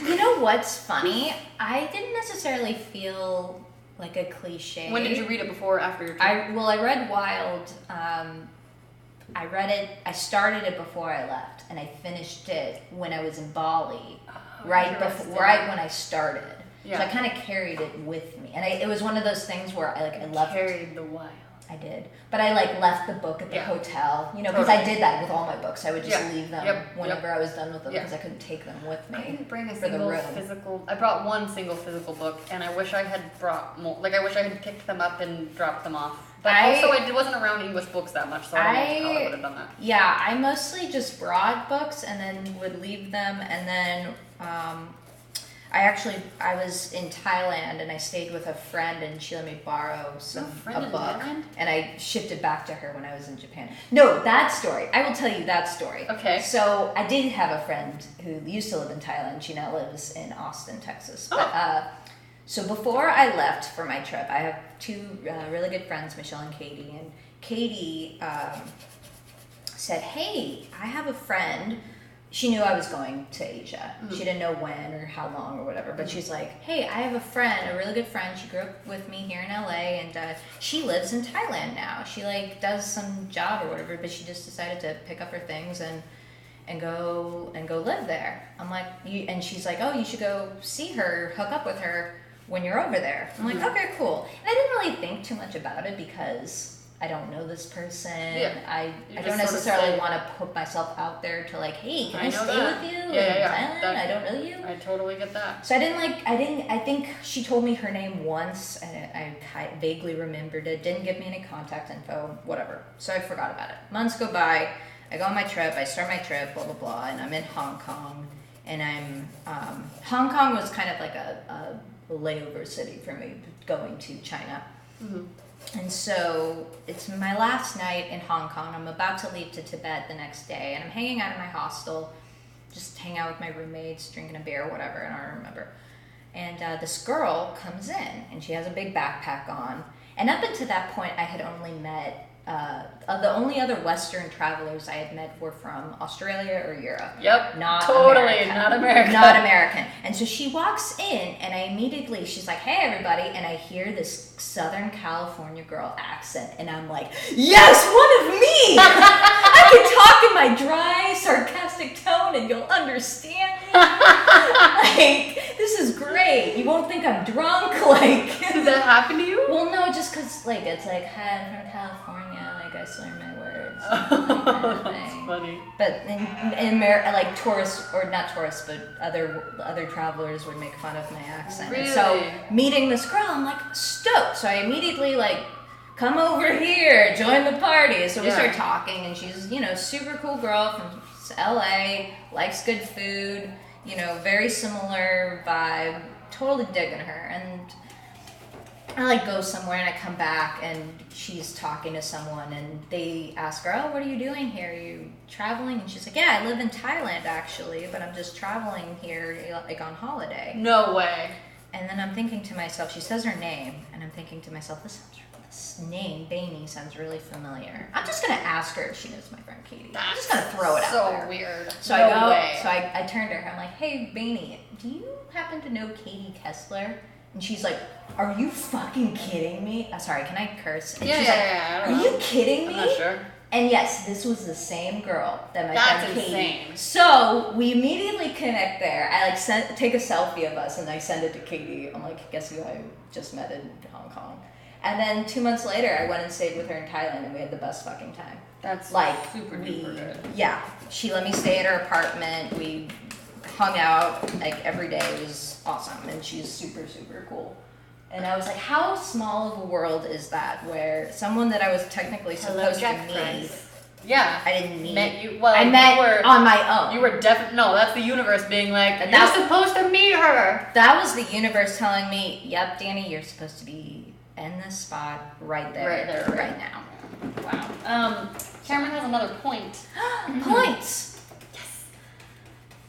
You know what's funny? I didn't necessarily feel like a cliche. When did you read it, before or after your trip? I read Wild. I started it before I left, and I finished it when I was in Bali, right when I started. Yeah. So I kind of carried it with me, and it was one of those things where I left. Carried the Wild. I did, but I left the book at the hotel, because I did that with all my books. I would just leave them whenever I was done with them, because I couldn't take them with me. I didn't bring a single physical. I brought one single physical book, and I wish I had brought more. Like, I wish I had picked them up and dropped them off. But also, I wasn't around English books that much, so I don't know how I would have done that. Yeah, I mostly just brought books and then would leave them, and then I was in Thailand, and I stayed with a friend, and she let me borrow a book, and I shipped it back to her when I was in Japan. No, that story. I will tell you that story. Okay. So I did have a friend who used to live in Thailand. She now lives in Austin, Texas. But, so before I left for my trip, I have two really good friends, Michelle and Katie, and Katie said, hey, I have a friend. She knew I was going to Asia. Mm-hmm. She didn't know when or how long or whatever, but she's like, hey, I have a friend, a really good friend. She grew up with me here in LA, and she lives in Thailand now. She does some job or whatever, but she just decided to pick up her things and go live there. I'm like, and she's like, oh, you should go see her, hook up with her when you're over there. I'm like, okay, cool. And I didn't really think too much about it because I don't know this person. Yeah. I don't necessarily want to put myself out there to like, hey, can I stay with you in Thailand? I don't know you. I totally get that. So I think she told me her name once, and I vaguely remembered it. Didn't give me any contact info, whatever. So I forgot about it. Months go by. I go on my trip. I start my trip, blah, blah, blah, and I'm in Hong Kong. And Hong Kong was kind of like a layover city for me going to China. Mm-hmm. And so it's my last night in Hong Kong. I'm about to leave to Tibet the next day, and I'm hanging out in my hostel, just hanging out with my roommates, drinking a beer, whatever, and I don't remember. And this girl comes in, and she has a big backpack on. And up until that point, I had only met, the only other Western travelers I had met were from Australia or Europe. Yep, not American. Not American. And so she walks in, and I immediately, she's like, hey, everybody. And I hear this Southern California girl accent, and I'm like, yes, one of me! I can talk in my dry, sarcastic tone, and you'll understand me. Like, this is great. You won't think I'm drunk. Like, did that happen to you? Well, no, just because, like, it's like, hi, I'm from California. Like, I slur my words. That's funny. But in America, like, tourists, or not tourists, but other travelers would make fun of my accent. Really? And so, meeting this girl, I'm like, stoked. So I immediately, like, come over here, join the party. So we start talking, and she's, super cool girl from LA, likes good food, very similar vibe, totally digging her. And I go somewhere, and I come back, and she's talking to someone, and they ask her, oh, what are you doing here? Are you traveling? And she's like, yeah, I live in Thailand actually, but I'm just traveling here like on holiday. No way. And then I'm thinking to myself, she says her name, and I'm thinking to myself, this name, DANI, sounds really familiar. I'm just going to ask her if she knows my friend Katie. I'm just going to throw it out there. So weird. So I turn to her, I'm like, hey, DANI, do you happen to know Katie Kessler? And she's like, are you fucking kidding me? Sorry, can I curse? And she's like, are you kidding me? I'm not sure. And yes, this was the same girl that my friend Katie. Insane. So we immediately connect there. I take a selfie of us, and I send it to Katie. I'm like, guess who I just met in Hong Kong? And then 2 months later, I went and stayed with her in Thailand, and we had the best fucking time. That's super duper good. Yeah, she let me stay at her apartment. We hung out like every day. It was awesome, and she's super, super cool. And I was like, how small of a world is that, where someone that I was technically supposed to meet, I didn't meet. Met you, well, I met on my own. You were definitely, no, that's the universe being like, you're supposed to meet her. That was the universe telling me, yep, DANI, you're supposed to be in this spot right there, right now. Wow. Cameron has another point. Points! Yes.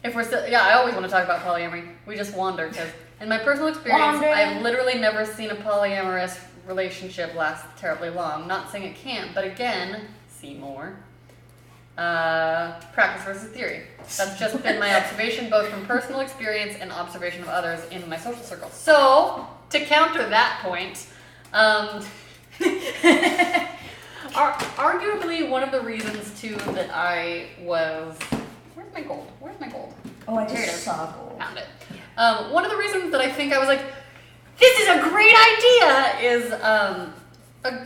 If we're still, I always want to talk about polyamory. We just wander because In my personal experience, Laundry. I've literally never seen a polyamorous relationship last terribly long. Not saying it can't, but again, see more. Practice versus theory. That's just been my observation, both from personal experience and observation of others in my social circle. So, to counter that point, arguably one of the reasons too that I was, where's my gold? Oh, I Here it just is. saw gold. Found it. One of the reasons that I think I was like, this is a great idea is a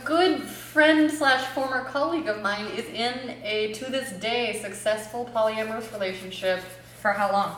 good friend slash former colleague of mine is in a, to this day, successful polyamorous relationship. For how long?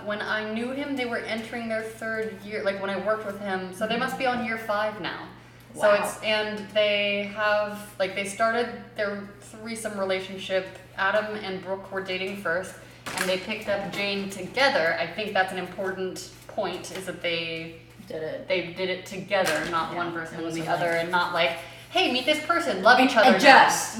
When I knew him, they were entering their 3rd year, like when I worked with him, so they must be on year 5 now. Wow. So it's, and they have, like they started their threesome relationship, Adam and Brooke were dating first, and they picked up Jane together. I think that's an important point, is that they did it together, not one person and the other, and not like, hey, meet this person, love each other. Adjust,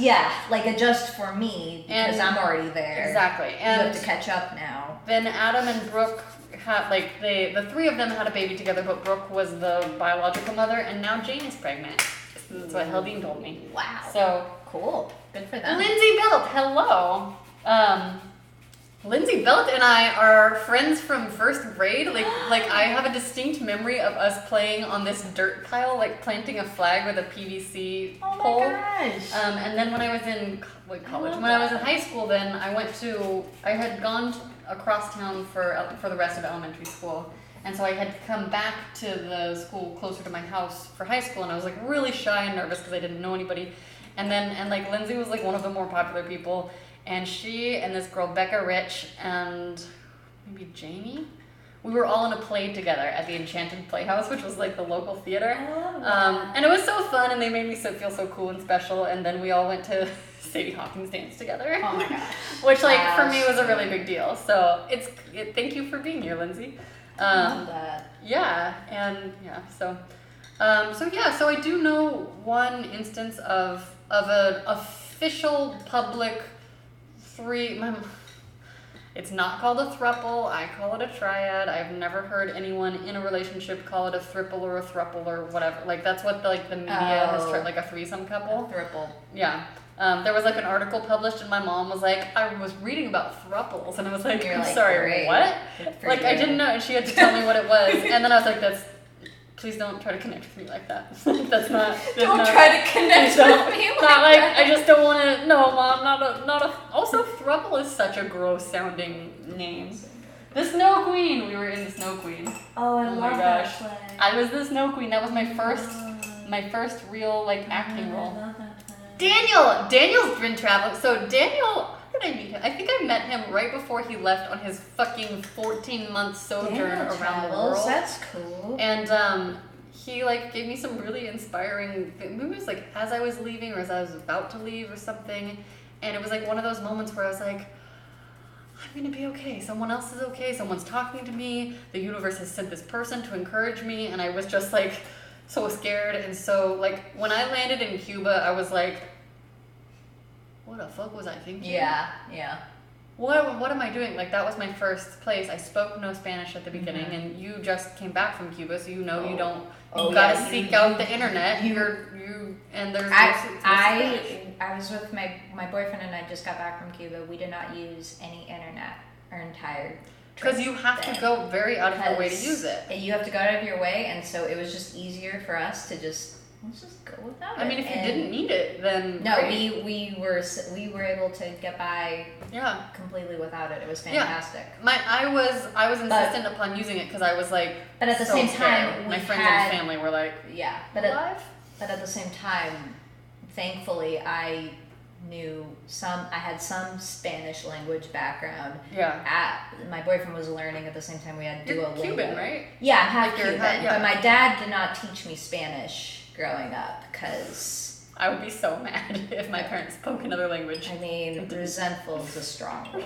adjust for me, because I'm already there. Exactly. And you have to catch up now. Then Adam and Brooke had, like, the 3 of them had a baby together, but Brooke was the biological mother, and now Jane is pregnant. That's what Heldine told me. Wow. So cool. Good for them. Lindsay Belt, hello. Lindsay Belt and I are friends from 1st grade. Like I have a distinct memory of us playing on this dirt pile, like planting a flag with a PVC pole. Oh my gosh. And then when I was in college, when I was in high school, then I had gone across town for the rest of elementary school. And so I had come back to the school closer to my house for high school, and I was like really shy and nervous because I didn't know anybody. And like Lindsay was like one of the more popular people. And she and this girl, Becca Rich, and maybe Jamie, we were all in a play together at the Enchanted Playhouse, which was like the local theater. And it was so fun, and they made me feel so cool and special. And then we all went to Sadie Hawkins dance together. Oh my gosh. Which for me was a really big deal. So thank you for being here, Lindsay. Love that. Yeah, and so I do know one instance of an official public it's not called a throuple, I call it a triad. I've never heard anyone in a relationship call it a thriple or a throuple or whatever. Like that's what the media has tried, like a threesome couple. A throuple. Yeah. There was like an article published and my mom was like, I was reading about throuples, and I was like, I'm sorry, great. What? Like I didn't know, and she had to tell me what it was, and then I was like, please don't try to connect with me like that. That's not. Don't try to connect with me like that. I just don't want to. No, Mom, not a. Also, throuple is such a gross sounding name. The Snow Queen. We were in the Snow Queen. Oh, I love that play. I was the Snow Queen. That was my first real acting role. I love that play. Daniel's been traveling. So Daniel. How did I meet him? I think I met him right before he left on his fucking 14-month sojourn around the world. That's cool. And he gave me some really inspiring things. Maybe it was as I was leaving or as I was about to leave or something. And it was one of those moments where I was like, I'm gonna be okay. Someone else is okay. Someone's talking to me. The universe has sent this person to encourage me. And I was just so scared. And so when I landed in Cuba, I was like, what the fuck was I thinking? Yeah. What am I doing? That was my first place. I spoke no Spanish at the beginning, and you just came back from Cuba, so you don't. You gotta seek out the internet. I was with my boyfriend, and I just got back from Cuba. We did not use any internet our entire. Because you have to go very out of your way to use it. You have to go out of your way, and so it was just easier for us to let's just go without it. I mean, if you didn't need it, then no, great. we were able to get by completely without it. It was fantastic. Yeah. I was insistent upon using it because I was but at the same time, my friends and family were but at the same time, thankfully, I had some Spanish language background. Yeah. My boyfriend was learning at the same time. We had Duolingo. You're Cuban, right? Yeah, I'm half Cuban, but my dad did not teach me Spanish growing up because I would be so mad if my parents spoke another language. I mean, resentful is a strong word.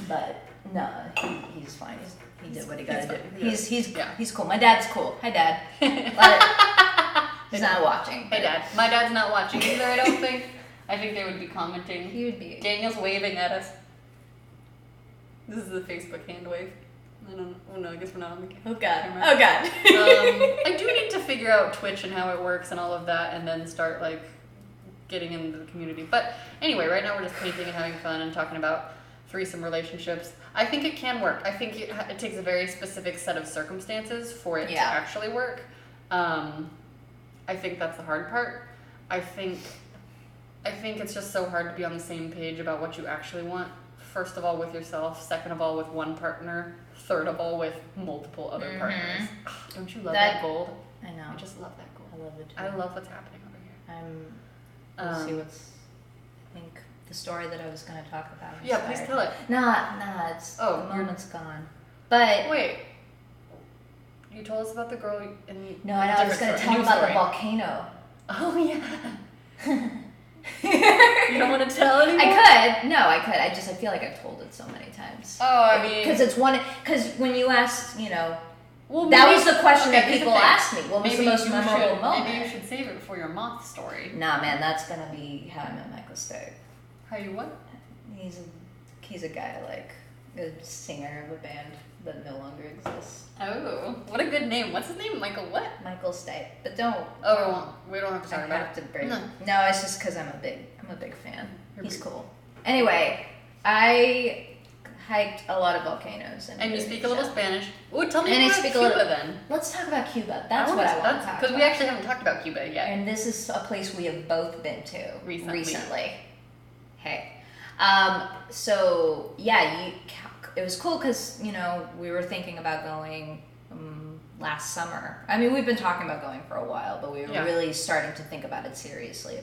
But no, he's fine. He did what he got to do. He's cool. My dad's cool. Hi, Dad. He's not watching. Hey, Dad. My dad's not watching either, I don't think. I think they would be commenting. He would be. Daniel's waving at us. This is the Facebook hand wave. I don't know. Oh no, I guess we're not on the camera. Oh god. Oh god. I do need to figure out Twitch and how it works and all of that, and then start like getting into the community. But anyway, right now we're just painting and having fun and talking about threesome relationships. I think it can work. I think it takes a very specific set of circumstances for it to actually work. I think that's the hard part. I think it's just so hard to be on the same page about what you actually want. First of all, with yourself. Second of all, with one partner. Third of all, with multiple other partners. Don't you love that gold? I know. I just love that gold. I love it too. I love what's happening over here. We'll see what's. I think the story that I was going to talk about. Yeah, please tell it. Nah. It's the moment's gone. But wait. You told us about the girl in. No, I know. I was going to tell you about the volcano. Oh yeah. You don't want to tell anymore? I could. I feel like I've told it so many times. Oh, I mean. Because when you asked, well, that was the question that people asked me. What was the most memorable moment? Maybe you should save it for your moth story. Nah, man, that's going to be how I met Michael Stipe. How you what? He's a guy I like. A singer of a band that no longer exists. Oh, what a good name. What's his name? Michael what? Michael Stipe. But don't. Oh, we don't have to talk about it. No, it's just because I'm a big fan. He's cool. Anyway, I hiked a lot of volcanoes. And you speak a little Spanish. Ooh, tell me about Cuba then. Let's talk about Cuba. That's what I want to talk about. Because we actually haven't talked about Cuba yet. And this is a place we have both been to recently. Hey. So yeah, it was cool because we were thinking about going last summer. I mean, we've been talking about going for a while, but we were really starting to think about it seriously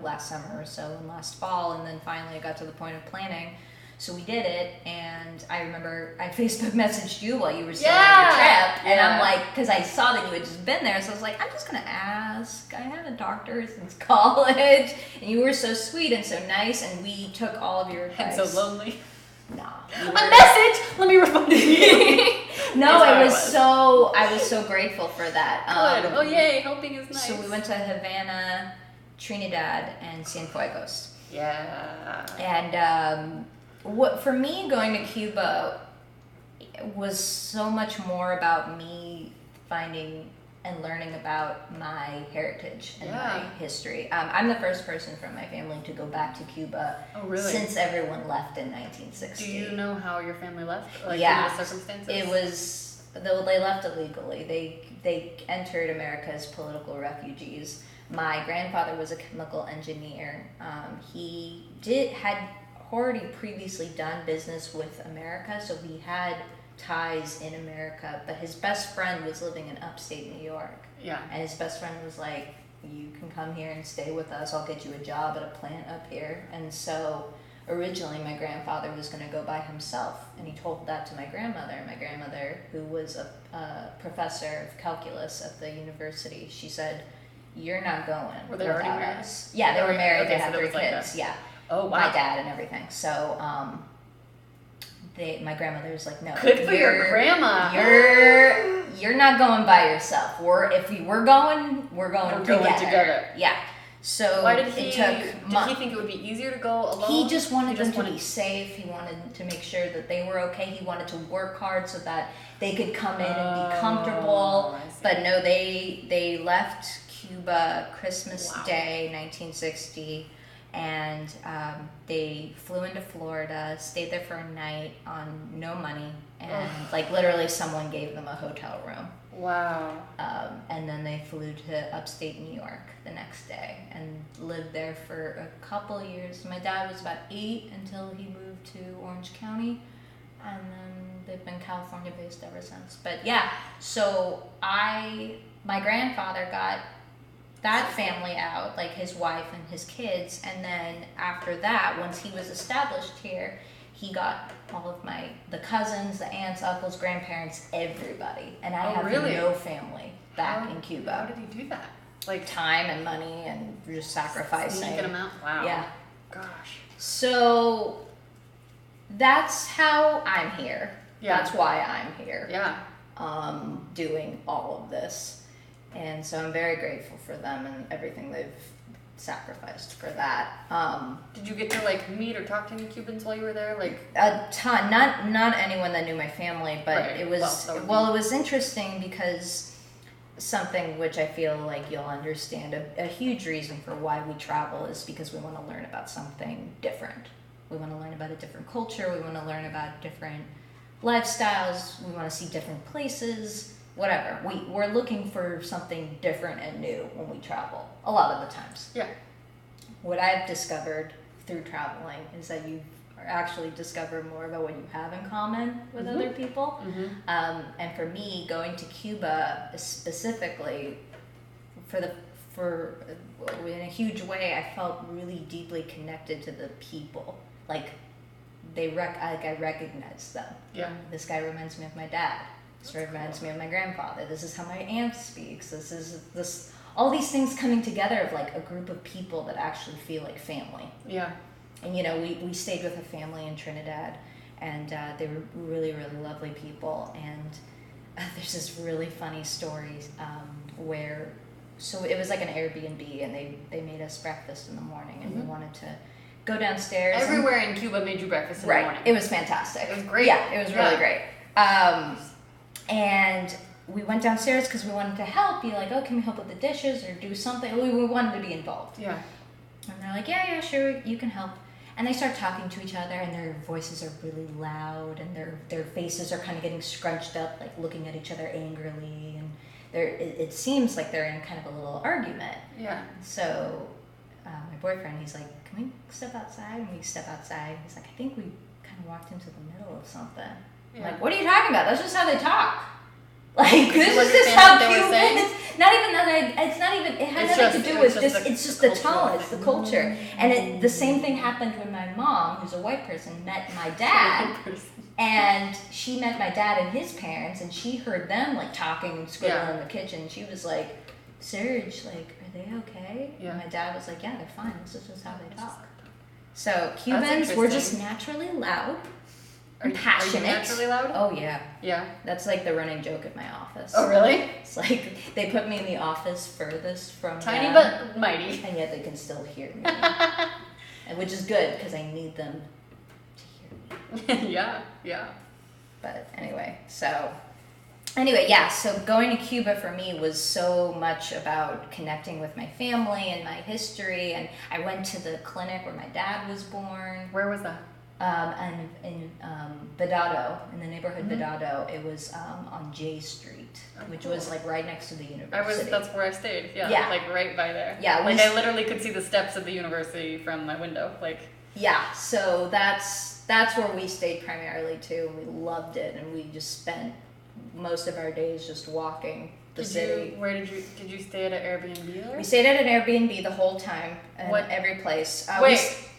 last summer or so and last fall, and then finally it got to the point of planning. So we did it, and I remember I Facebook messaged you while you were still on your trip, and I'm like, because I saw that you had just been there, so I was like, I'm just gonna ask. I had a doctor since college, and you were so sweet and so nice, and we took all of your advice. And so lonely. Nah. A message. Let me respond to you. No, I was so grateful for that. Good. Oh yay, helping is nice. So we went to Havana, Trinidad, and Cienfuegos. Yeah. And what for me going to Cuba was so much more about me finding and learning about my heritage and my history. I'm the first person from my family to go back to Cuba since everyone left in 1960. Do you know how your family left? Like, yeah, the circumstances? It was, though they left illegally. They entered America as political refugees. My grandfather was a chemical engineer. He had already previously done business with America, so he had ties in America, but his best friend was living in upstate New York. Yeah. And his best friend was like, you can come here and stay with us. I'll get you a job at a plant up here. And so originally my grandfather was going to go by himself, and he told that to my grandmother. My grandmother, who was a professor of calculus at the university, she said, you're not going. Were they already married? Us. Yeah, they were married. Okay, they had so 3 kids. Yeah. Oh, wow. My dad and everything. So, my grandmother was like, no. Good for your grandma. You're not going by yourself. If we're going together. Yeah. So why did he? It took did he think it would be easier to go alone? He just wanted them to be safe. He wanted to make sure that they were okay. He wanted to work hard so that they could come in and be comfortable. But no, they left Cuba Christmas Day, 1960. And they flew into Florida, stayed there for a night on no money, and literally someone gave them a hotel room. Wow. And then they flew to upstate New York the next day and lived there for a couple years. My dad was about 8 until he moved to Orange County, and then they've been California based ever since. But yeah, so my grandfather got that family out, like his wife and his kids, and then after that, once he was established here, he got all of the cousins, the aunts, uncles, grandparents, everybody, and I have no family back in Cuba. How did he do that? Like time and money and just sacrificing. Sneaking them out. Wow. Yeah. Gosh. So that's how I'm here. Yeah. That's why I'm here. Yeah. Doing all of this. And so I'm very grateful for them and everything they've sacrificed for that. Did you get to like meet or talk to any Cubans while you were there? Like a ton, not anyone that knew my family, but right. it was it was interesting because something which I feel like you'll understand, a huge reason for why we travel is because we want to learn about something different. We want to learn about a different culture. We want to learn about different lifestyles. We want to see different places, whatever. We're looking for something different and new when we travel, a lot of the times. Yeah. What I've discovered through traveling is that you actually discover more about what you have in common with other people. And for me, going to Cuba specifically, in a huge way, I felt really deeply connected to the people. Like I recognized them. Yeah. This guy reminds me of my dad. This reminds me of my grandfather. This is how my aunt speaks. All these things coming together of like a group of people that actually feel like family. Yeah. And we stayed with a family in Trinidad, and they were really, really lovely people. And there's this really funny story where, so it was like an Airbnb, and they made us breakfast in the morning, and we wanted to go downstairs. Everywhere in Cuba made you breakfast in the morning. It was fantastic. It was great. Yeah, it was really great. And we went downstairs because we wanted to help, be like, oh, can we help with the dishes or do something? We wanted to be involved. Yeah. And they're like, yeah, sure, you can help. And they start talking to each other, and their voices are really loud, and their faces are kind of getting scrunched up, like looking at each other angrily, and it seems like they're in kind of a little argument. Yeah. So my boyfriend, he's like, can we step outside? And we step outside. He's like, I think we kind of walked into the middle of something. Yeah. I'm like, what are you talking about? That's just how they talk. Like, this is just understand how what they were saying? Cubans. Not even that. It's not even. It had It's nothing just- to do it's with just just. the It's just the cultural tone. It's the culture. And the same thing happened when my mom, who's a white person, met my dad. And she met my dad and his parents, and she heard them like talking and squibbling in the kitchen. She was like, Serge, like, are they okay? Yeah. And my dad was like, yeah, they're fine. This is just how they talk. So Cubans were just naturally loud. Are you naturally loud? Oh yeah. Yeah. That's like the running joke at my office. Oh really? It's like they put me in the office furthest from Tiny them, but mighty. and yet they can still hear me, and which is good because I need them to hear me. Yeah. But anyway, so going to Cuba for me was so much about connecting with my family and my history, and I went to the clinic where my dad was born. Where was that? And in Vedado, in the neighborhood Vedado, it was on J Street, which was like right next to the university. That's where I stayed. Yeah. Like right by there. Yeah. Like I literally could see the steps of the university from my window. Like. Yeah. So that's where we stayed primarily too. We loved it, and we just spent most of our days just walking the city. Did you stay at an Airbnb or? We stayed at an Airbnb the whole time, and every place.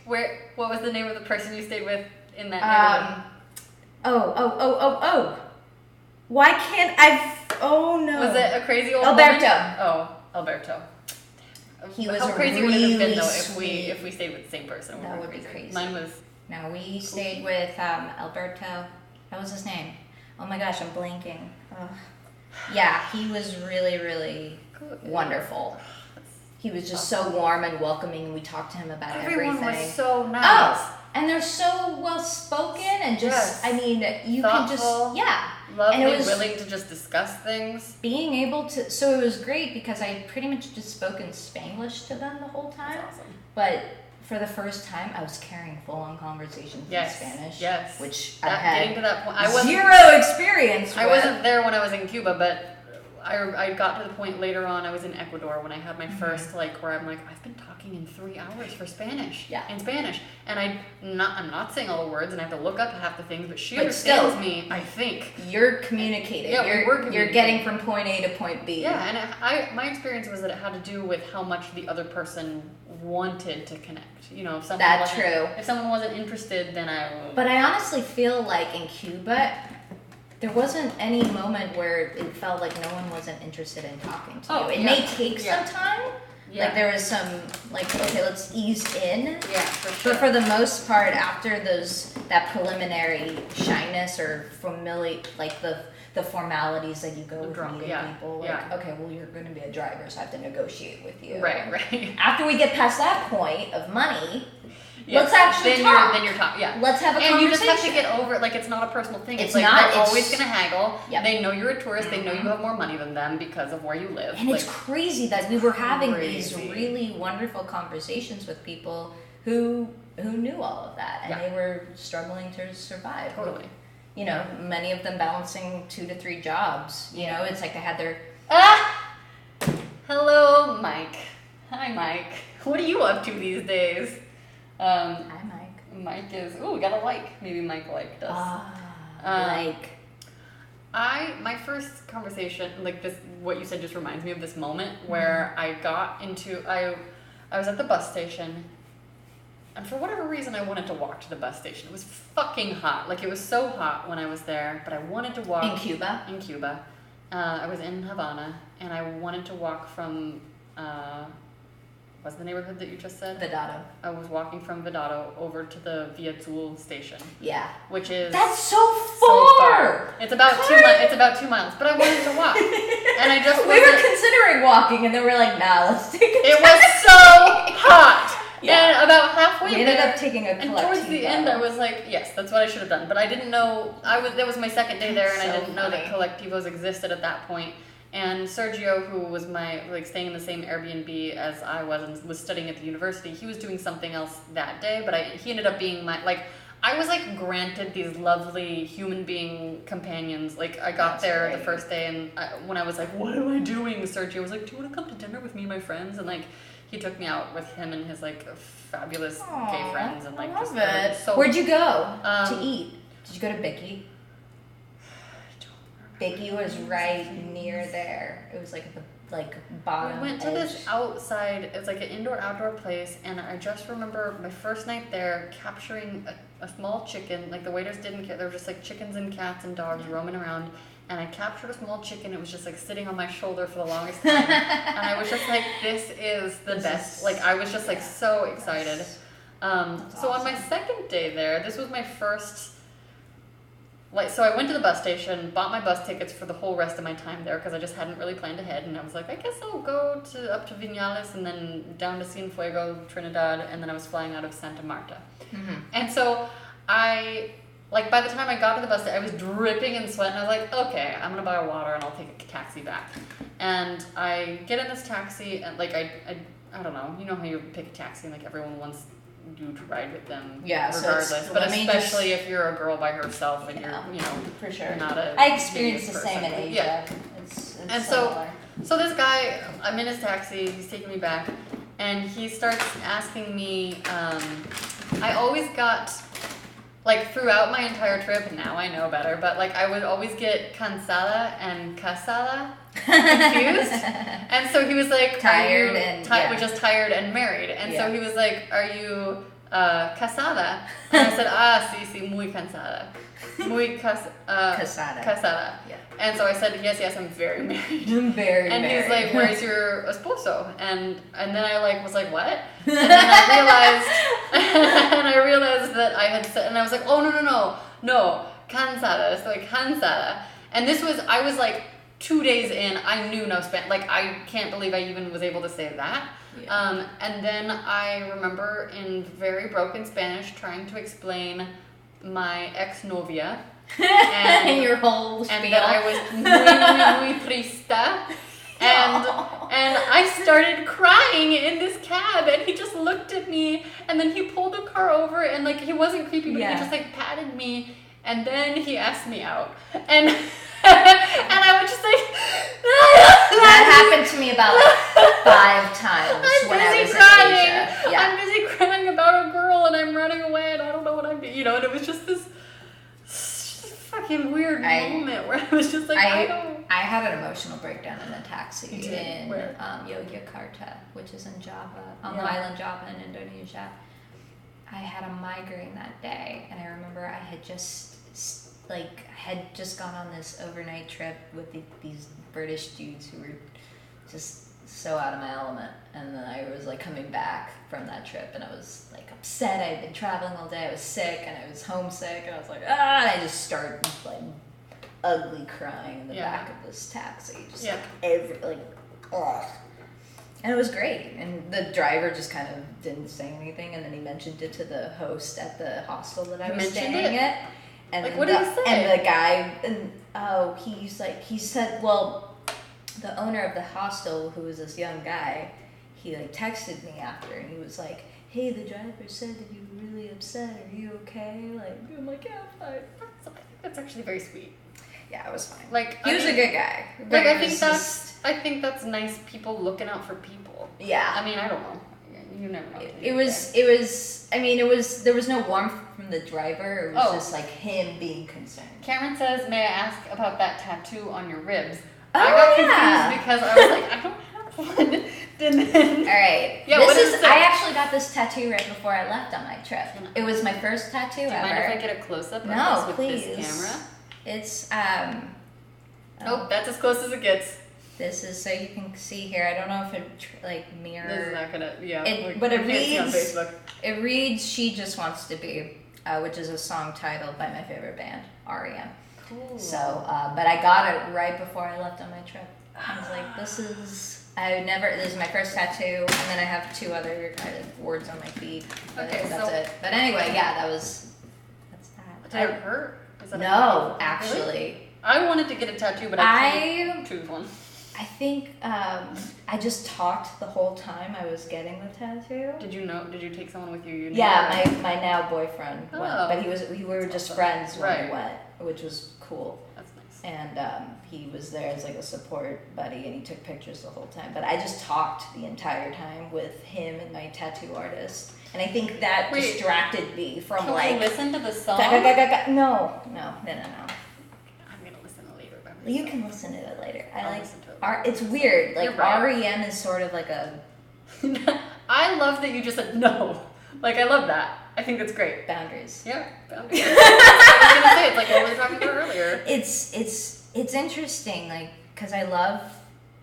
What was the name of the person you stayed with in that neighborhood? Oh. Why can't I? Oh no. Was it a crazy old Alberto? woman? Oh, Alberto. He was How crazy would really it have been though sweet. if we stayed with the same person? That would be crazy. Mine was. No, we stayed with Alberto. What was his name? Oh my gosh, I'm blanking. Ugh. Yeah, he was really, really wonderful. He was just so warm and welcoming, and we talked to him about Everyone everything. was so nice. Oh, and they're so well spoken, and just, I mean, you thoughtful, can just, lovely, and it was willing to just discuss things. Being able to, so it was great because I pretty much just spoke in Spanglish to them the whole time. That's awesome. But for the first time, I was carrying full-on conversations in Spanish. Yes. Which I had getting to that point, zero experience with. I wasn't there when I was in Cuba, but I got to the point later on. I was in Ecuador when I had my first where I'm like, I've been talking in 3 hours for Spanish. Yeah. In Spanish, and I'm not saying all the words, and I have to look up half the things, but she understands me. I think you're communicating. Yeah, you're getting from point A to point B. Yeah, and my experience was that it had to do with how much the other person wanted to connect. If someone wasn't interested, then But I honestly feel like in Cuba, there wasn't any moment where it felt like no one wasn't interested in talking to you. It may take some time. Yeah. Like there was some okay, let's ease in. Yeah, for sure. But for the most part, after that preliminary shyness or the the formalities that you go with meeting yeah, people. Like, okay, well, you're going to be a driver, so I have to negotiate with you. Right. After we get past that point of money, let's actually then talk. Then you're talking. Yeah. Let's have a conversation. And you just have to get over it. Like, it's not a personal thing. It's like, not. They're always going to haggle. Yep. They know you're a tourist. They know you have more money than them because of where you live. And it's crazy that we were having these really wonderful conversations with people who knew all of that, and they were struggling to survive. Totally. You know, many of them balancing 2 to 3 jobs. You know, it's like they had their... Hello, Mike. Hi, Mike. What are you up to these days? Hi, Mike. Mike is... we got a like. Maybe Mike liked us. My first conversation, like this, what you said just reminds me of this moment where I got into... I was at the bus station, and for whatever reason, I wanted to walk to the bus station. It was fucking hot. Like, it was so hot when I was there, but I wanted to walk... In Cuba? In Cuba. I was in Havana, and I wanted to walk from... what's the neighborhood that you just said? Vedado. I was walking from Vedado over to the Via Azul station. Yeah. Which is... That's so far! It's about 2 miles, but I wanted to walk. And I just... We were considering walking, and then we were like, nah, let's take a It was so hot! Yeah. And about halfway we ended up taking a collective. And towards the end, I was like, yes, that's what I should have done. But I didn't know, that was my second day there, and I didn't know that collectivos existed at that point. And Sergio, who was staying in the same Airbnb as I was and was studying at the university, he was doing something else that day, but he ended up being I was granted these lovely human being companions. Like, I got there the first day, and when I was like, what am I doing? Sergio was like, do you want to come to dinner with me and my friends? And he took me out with him and his fabulous gay friends, and I love it. So where'd you go to eat? Did you go to Bicky? Bicky was right near there. It was at the bottom. We went to this outside. It's an indoor-outdoor place, and I just remember my first night there capturing a small chicken. The waiters didn't care. There were just chickens and cats and dogs roaming around. And I captured a small chicken. It was just sitting on my shoulder for the longest time. And I was just this is the best. I was just so excited. So on my second day there, this was my first, so I went to the bus station, bought my bus tickets for the whole rest of my time there because I just hadn't really planned ahead. And I was like, I guess I'll go up to Vinales and then down to Cienfuegos, Trinidad. And then I was flying out of Santa Marta. Mm-hmm. And so by the time I got to the bus station, I was dripping in sweat, and I was like, okay, I'm going to buy a water, and I'll take a taxi back. And I get in this taxi, and, I don't know, you know how you pick a taxi, and, everyone wants you to ride with them regardless. But especially if you're a girl by herself, and you're, for sure. You're not a I experienced the same in Asia. Yeah. It's and similar. So this guy, I'm in his taxi, he's taking me back, and he starts asking me, I always got... throughout my entire trip, now I know better, but, I would always get cansada and casada confused. And so he was like... Tired which is tired and married. And so he was like, are you casada? And I said, sí, muy cansada. Muy casada. Casada. Yeah. And so I said, yes, I'm very married. Very and married. He's like, where's your esposo? And then I was like, what? And then I realized that I had said, and I was like, oh, no, cansada. It's cansada. And I was 2 days in, I knew no Spanish. I can't believe I even was able to say that. Yeah. And then I remember in very broken Spanish trying to explain my ex-novia. And your whole spiel. And that I was muy trista. And I started crying in this cab, and he just looked at me, and then he pulled the car over, and he wasn't creepy, but he just patted me, and then he asked me out. And I was just that happened to me about 5 times when I was crying. in Asia. Yeah. I'm busy crying about a girl, and I'm running away, and I don't know what I'm doing, and it was just this fucking weird moment where I was just I had an emotional breakdown in a taxi in Yogyakarta, which is in Java, on the island Java in Indonesia. I had a migraine that day, and I remember I had just gone on this overnight trip with these British dudes who were just so out of my element, and then I was coming back from that trip, and I was upset. I had been traveling all day. I was sick, and I was homesick, and I was and I just started ugly crying in the back of this taxi. Just ugh. And it was great. And the driver just kind of didn't say anything, and then he mentioned it to the host at the hostel that I was staying at. And like, what did he say? And the guy, he said, well, the owner of the hostel, who was this young guy, he like texted me after, and he was like, hey, the driver said that you were really upset. Are you okay? Like, I'm like, yeah, I'm fine. I think that's actually very sweet. Yeah, it was fine. Like, he was a good guy. Like, I think that's nice. People looking out for people. Yeah. I mean, I don't know. You never know. There was no warmth from the driver. It was just like him being concerned. Cameron says, may I ask about that tattoo on your ribs? I got confused because I was like, I don't have one. And then, all right. Yeah, I actually got this tattoo right before I left on my trip. It was my first tattoo ever. Do you mind if I get a close-up of this with this camera? It's, nope, that's as close as it gets. This is so you can see here. I don't know if it mirror. This is not gonna, but it reads on Facebook. It reads "She Just Wants to Be," which is a song titled by my favorite band, REM. Cool. So, but I got it right before I left on my trip. I was like, this is my first tattoo, and then I have 2 other words on my feet. That's it. But anyway, that's that. Did it hurt? No, actually. I wanted to get a tattoo, but I couldn't choose one. I think I just talked the whole time I was getting the tattoo. Did you take someone with you? Yeah, my now boyfriend went, but we were just friends when we went, which was cool. That's nice. And he was there as like a support buddy, and he took pictures the whole time. But I just talked the entire time with him and my tattoo artist, and I think that distracted me from Can we listen to the song? No. You can listen to it later. Listen to it. It's weird. Like REM is sort of like a. I love that you just said no. Like, I love that. I think that's great. Boundaries. Yeah, boundaries. I was gonna say, it's like what we were talking about earlier. It's interesting, like, because I love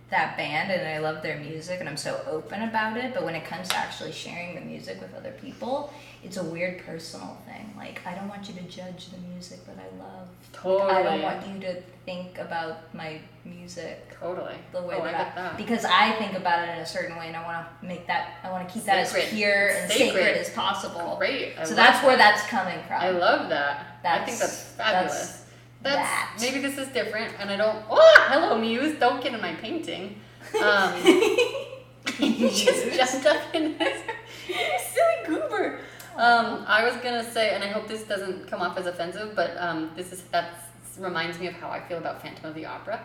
that band and I love their music and I'm so open about it, but when it comes to actually sharing the music with other people, it's a weird personal thing. Like, I don't want you to judge the music that I love. Totally. Like, I don't want you to think about my music. Totally. The way I get that. Because I think about it in a certain way, and I want to keep that as pure and sacred as possible. Great. So that's where that's coming from. I love that. I think that's fabulous. Maybe this is different, and I don't. Oh, hello, Muse! Don't get in my painting. You just jumped up in this. You silly goober. I was gonna say, and I hope this doesn't come off as offensive, but that reminds me of how I feel about Phantom of the Opera.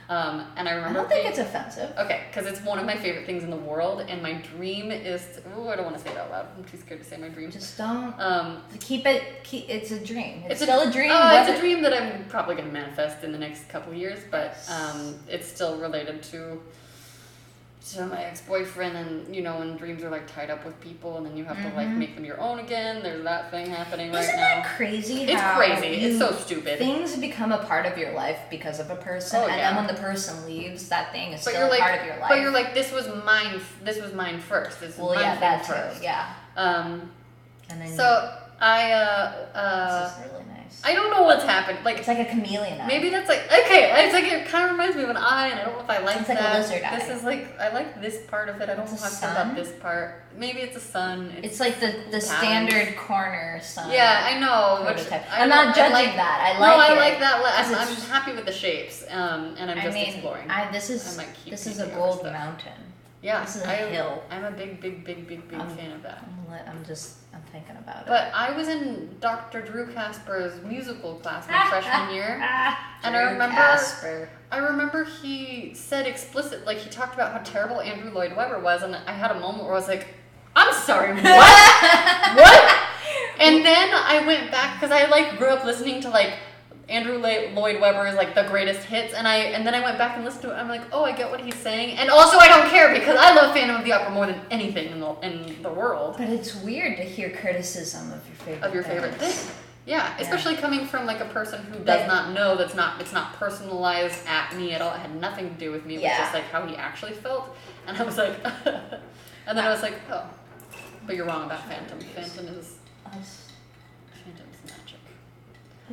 And I remember. I don't think it's offensive. Okay, because it's one of my favorite things in the world, and my dream is. I don't want to say it out loud. I'm too scared to say my dream. Just don't. Keep it. It's a dream. It's still a dream. It's a dream that I'm probably going to manifest in the next couple years, but it's still related to my ex-boyfriend, and when dreams are like tied up with people, and then you have to like make them your own again. There's that thing happening right now. Isn't that crazy? It's crazy. It's so stupid. Things become a part of your life because of a person, and then when the person leaves, that thing is still a part of your life. But you're like, this was mine. This was mine first. This was mine that first. Too. Yeah. And then this is really nice. I don't know what's happened. Like, it's like a chameleon eye. Maybe that's like it's like it kind of reminds me of an eye, and I don't know if I like that. It's like a lizard eye. This is like I like this part of it. I don't know how I feel about this part. Maybe it's a sun. It's like the standard corner sun. Yeah, I know. I'm not judging that. I like that. I'm happy with the shapes, and I'm just exploring. This is a gold mountain. Yeah, this is a hill. I'm a big fan of that. I'm thinking about it. But I was in Dr. Drew Casper's musical class my freshman year, and I remember he said explicit, like he talked about how terrible Andrew Lloyd Webber was, and I had a moment where I was like, I'm sorry, what? What? And then I went back because I like grew up listening to like Andrew Lloyd Webber's like the greatest hits, and then I went back and listened to it. I'm like, oh, I get what he's saying, and also I don't care because I love Phantom of the Opera more than anything in the world. But it's weird to hear criticism of your favorite thing. Yeah, especially coming from like a person who does not know. It's not personalized at me at all. It had nothing to do with me. It was just like how he actually felt, and I was like, and then I was like, oh, but you're wrong about Phantom. Phantom's magic.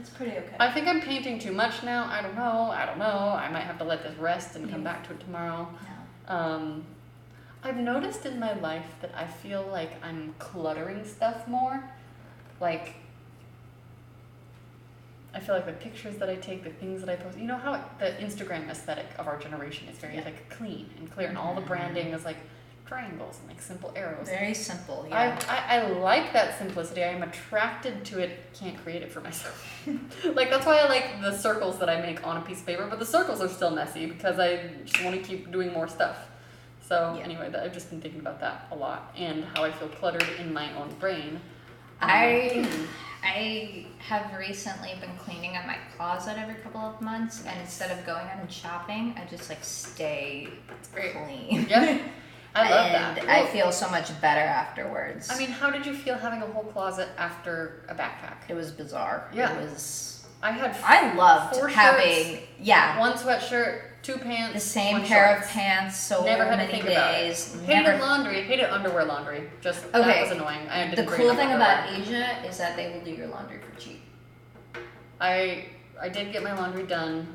It's pretty okay. I think I'm painting too much now. I don't know. I might have to let this rest and come back to it tomorrow. No. I've noticed in my life that I feel like I'm cluttering stuff more. Like, I feel like the pictures that I take, the things that I post, you know how the Instagram aesthetic of our generation is very like clean and clear, and all the branding is like triangles and like simple arrows. Very simple, yeah. I like that simplicity. I am attracted to it. Can't create it for myself. Like, that's why I like the circles that I make on a piece of paper, but the circles are still messy because I just want to keep doing more stuff. So anyway, I've just been thinking about that a lot and how I feel cluttered in my own brain. I have recently been cleaning up my closet every couple of months, and instead of going out and shopping, I just like stay clean. Yeah, I love that. And I feel so much better afterwards. I mean, how did you feel having a whole closet after a backpack? It was bizarre. Yeah. It was. I loved 4 having shirts, 1 sweatshirt, 2 pants, the same 1 pair shorts. of pants so Never had many to think days. about it. Hated laundry. Hated underwear laundry. Just that was annoying. I didn't the bring cool enough thing underwear. about Asia is that they will do your laundry for cheap. I did get my laundry done.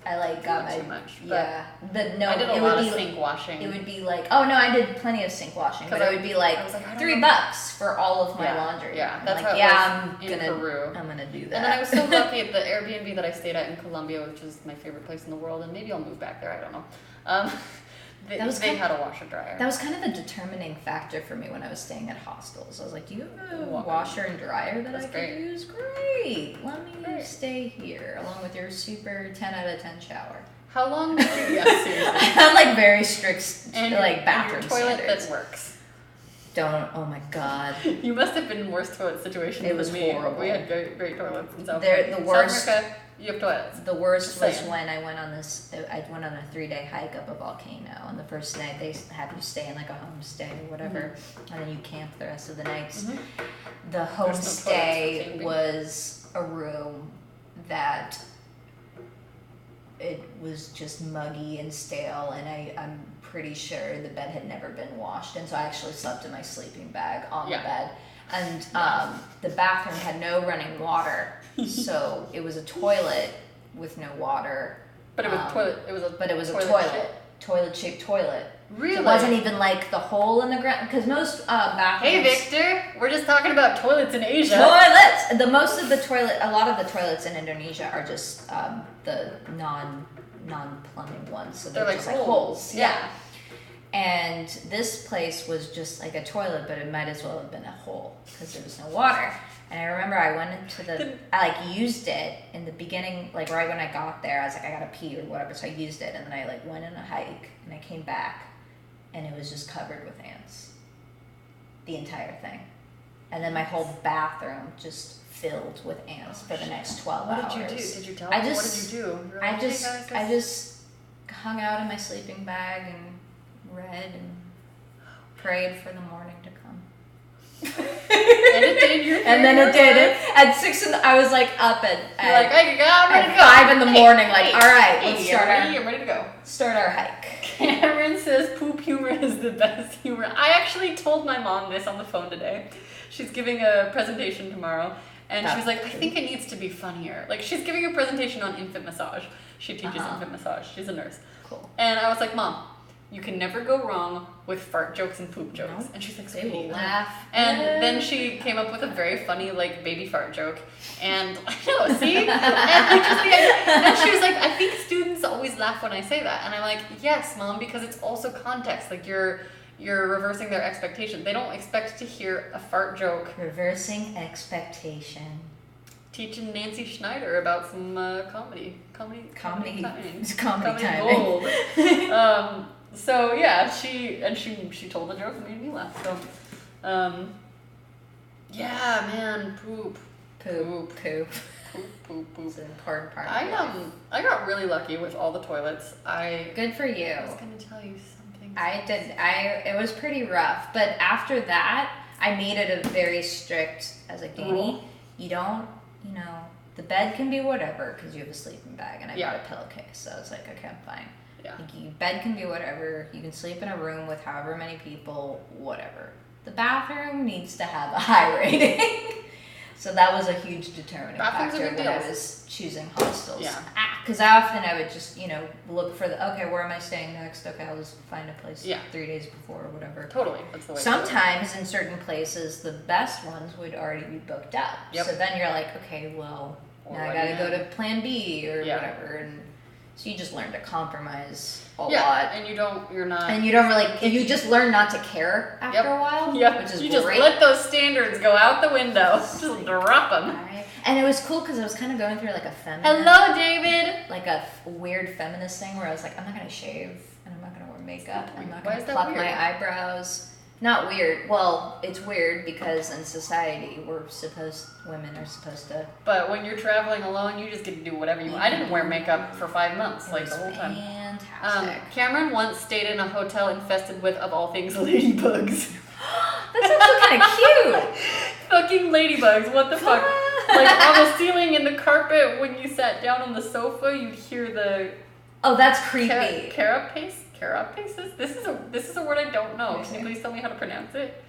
I got Not too much. I did a lot of sink washing. It would be like, oh no, I did plenty of sink washing, but it would be like $3 for all of my laundry. Yeah, I'm that's like, how it was in Peru. I'm gonna do that. And then I was so lucky at the Airbnb that I stayed at in Colombia, which is my favorite place in the world, and maybe I'll move back there. I don't know. They had a washer dryer. That was kind of a determining factor for me when I was staying at hostels. I was like, do you have a washer and dryer that I could use? Great. Let me stay here, along with your super 10 out of 10 shower. How long did you? Yes, seriously. I had very strict bathroom and your toilet standards. that works. Oh my god. You must have been in worse toilet situations It was than me. horrible. We had great toilets in South They're the worst. South America, you have toilets. The worst was when I went on a 3-day hike up a volcano, and the first night they have you stay in like a homestay or whatever, and then you camp the rest of the nights. The homestay was a room that it was just muggy and stale, and I'm pretty sure the bed had never been washed, and so I actually slept in my sleeping bag on the bed. And the bathroom had no running water, so it was a toilet with no water. But it was toilet. It was a toilet. Toilet-shaped toilet. Really? So it wasn't even like the hole in the ground, because most bathrooms. Hey Victor, we're just talking about toilets in Asia. Toilets. A lot of the toilets in Indonesia are just the non-plumbing ones, so they're just like holes. Yeah. And this place was just like a toilet, but it might as well have been a hole because there was no water. And I remember I went into I used it in the beginning, like right when I got there. I was like, I gotta pee or whatever, so I used it, and then I went on a hike, and I came back, and it was just covered with ants, the entire thing, and then my whole bathroom just filled with ants for the next 12 hours. What did you do? Did you tell them? What did you do? I just hung out in my sleeping bag and read and prayed for the morning to come. And it did. And then it did it. At 6 I was like up at I'm ready to go. 5 in the morning. All right, let's start I'm ready to go. Start our hike. Cameron says poop humor is the best humor. I actually told my mom this on the phone today. She's giving a presentation tomorrow, and she was like, I think it needs to be funnier. Like, she's giving a presentation on infant massage. She teaches infant massage. She's a nurse. Cool. And I was like, Mom, you can never go wrong with fart jokes and poop jokes. Nope. And she's like, they will laugh. And then she came up with a very funny, baby fart joke. And I know, see? and she was like, I think students always laugh when I say that. And I'm like, yes, Mom, because it's also context. Like, you're reversing their expectation. They don't expect to hear a fart joke. Reversing expectation. Teaching Nancy Schneider about some comedy timing. Gold. So yeah, she told the joke and made me laugh. So, yeah, man, poop. It's an important part. I got really lucky with all the toilets. Good for you. I was gonna tell you something. It was pretty rough, but after that, I made it a very strict. I was like, DANI, you don't, the bed can be whatever because you have a sleeping bag, and I got a pillowcase. So I was like, okay, I'm fine. Yeah. Bed can be whatever. You can sleep in a room with however many people, whatever. The bathroom needs to have a high rating. So that was a huge determining Bathrooms are factor good when I deals. was choosing hostels. Yeah. Because I would just, look for okay, where am I staying next? Okay, I'll just find a place 3 days before or whatever. Totally. That's the way. Sometimes in certain places, the best ones would already be booked up. Yep. So then you're like, okay, well, now I got to go to plan B or whatever. And so you just learn to compromise a lot. And you don't you just learn not to care after a while. Yep. Which is you great. just let those standards go out the window. Just drop them. Right. And it was cool because I was kind of going through like a feminist. Hello, David. Like a weird feminist thing where I was like, I'm not going to shave and I'm not going to wear makeup. I'm not Why going is to that pluck weird? my eyebrows. Not weird. Well, it's weird because in society women are supposed to. But when you're traveling alone, you just get to do whatever you want. I didn't wear makeup for 5 months, like the whole time. Fantastic. Cameron once stayed in a hotel infested with, of all things, ladybugs. That's actually kind of cute. Fucking ladybugs, what the fuck? Like on the ceiling and the carpet, when you sat down on the sofa, you'd hear the Oh, that's creepy. carapaces? This is a word I don't know. Can you please tell me how to pronounce it?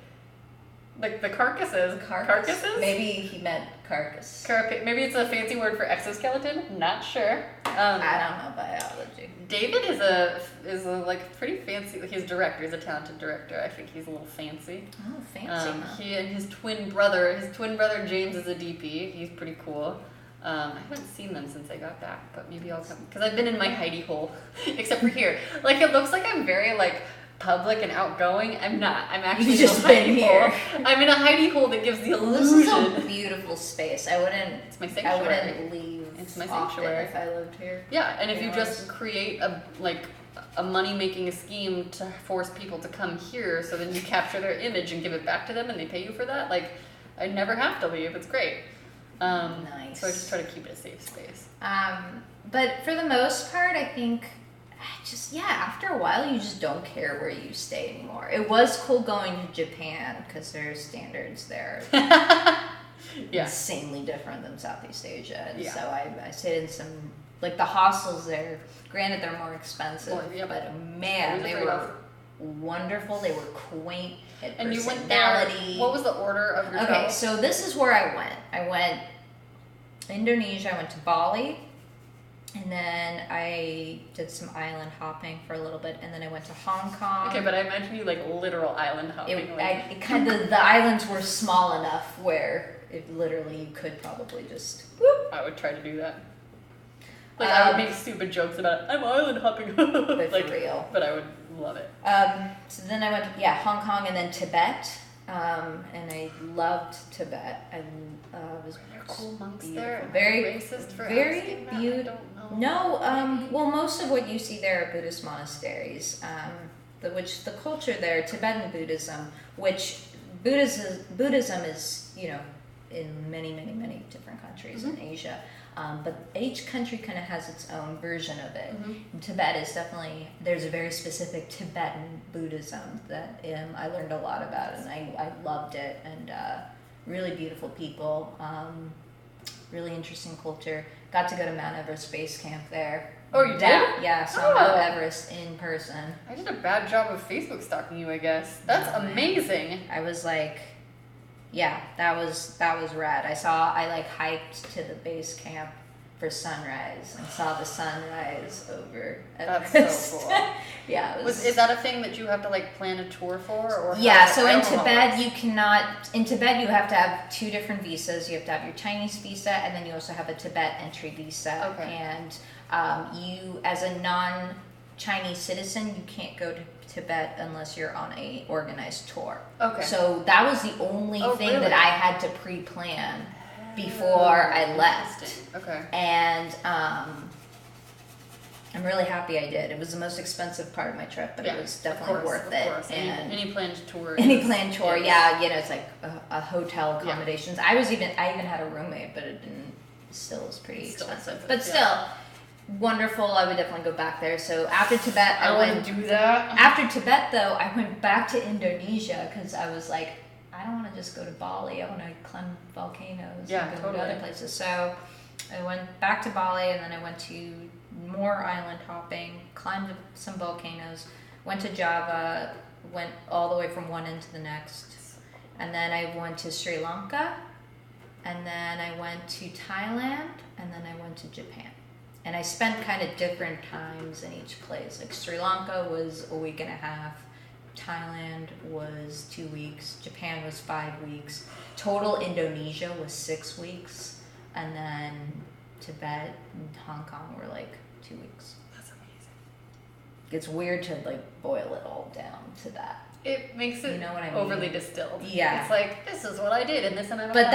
Like the carcasses. Carcasses? Maybe he meant carcass. Maybe it's a fancy word for exoskeleton. Not sure. I don't know biology. David is a like pretty fancy. He's a director. He's a talented director. I think he's a little fancy. Oh, fancy. He and his twin brother James is a DP. He's pretty cool. I haven't seen them since I got back, but maybe I'll come because I've been in my hidey hole, except for here. Like it looks like I'm very like public and outgoing. I'm not. I'm actually just in a been hidey here. hole. I'm in a hidey hole that gives the illusion. This is a beautiful space. I wouldn't. It's my sanctuary. I wouldn't leave. It's my often sanctuary. if I lived here. Yeah, and if you just create a money-making scheme to force people to come here, so then you capture their image and give it back to them, and they pay you for that. Like, I never have to leave. It's great. Nice. So I just try to keep it a safe space. But for the most part, I think after a while, you just don't care where you stay anymore. It was cool going to Japan because their standards there are insanely different than Southeast Asia. And so I stayed in some, like the hostels there, granted they're more expensive, but man, they were wonderful. They were quaint. And you went there. What was the order of your Okay, so this is where I went. I went Indonesia. I went to Bali, and then I did some island hopping for a little bit, and then I went to Hong Kong. Okay, but I imagine you like literal island hopping. The islands were small enough where it literally you could probably just. Whoop. I would try to do that. Like I would make stupid jokes about it. I'm island hopping. But like, for real. But I would love it. So then I went to Hong Kong and then Tibet, and I loved Tibet. I was cool monks beautiful. there. Very racist for very asking that? beautiful. I don't know. No, well, most of what you see there are Buddhist monasteries. Which the culture there, Tibetan Buddhism, which Buddhism is in many different countries in Asia. But each country kind of has its own version of it. Tibet is definitely, there's a very specific Tibetan Buddhism that I learned a lot about, and I loved it, and really beautiful people, really interesting culture. Got to go to Mount Everest Base Camp there. Oh, you did? Yeah, saw Mount Everest in person. I did a bad job of Facebook stalking you, I guess. That's amazing. I was like, yeah, that was rad. I hiked to the base camp for sunrise and saw the sunrise over Everest. That's so cool. Yeah, is that a thing that you have to plan a tour for, or? Yeah, so in Tibet you cannot. In Tibet you have to have 2 different visas. You have to have your Chinese visa, and then you also have a Tibet entry visa. Okay. And you, as a non-Chinese citizen, you can't go to Tibet unless you're on a organized tour. Okay. So that was the only thing that I had to pre-plan before I left. Okay. And I'm really happy I did. It was the most expensive part of my trip, but it was definitely worth it. Of course. And any planned tour. Any tour, it's like a hotel accommodations. I even had a roommate, but it didn't. Still was pretty expensive. But still. Wonderful. I would definitely go back there. So after Tibet, I want to do that. After Tibet, though, I went back to Indonesia because I was like, I don't want to just go to Bali. I want to climb volcanoes and go to other places. So I went back to Bali, and then I went to more island hopping, climbed some volcanoes, went to Java, went all the way from one end to the next, and then I went to Sri Lanka. and then I went to Thailand, and then I went to Japan. And I spent kind of different times in each place. Like Sri Lanka was a week and a half, Thailand was 2 weeks, Japan was 5 weeks, total Indonesia was 6 weeks, and then Tibet and Hong Kong were like 2 weeks. That's amazing. It's weird to like boil it all down to that. It makes it, you know what I mean, overly distilled. Yeah. It's like, this is what I did and this and I don't But know.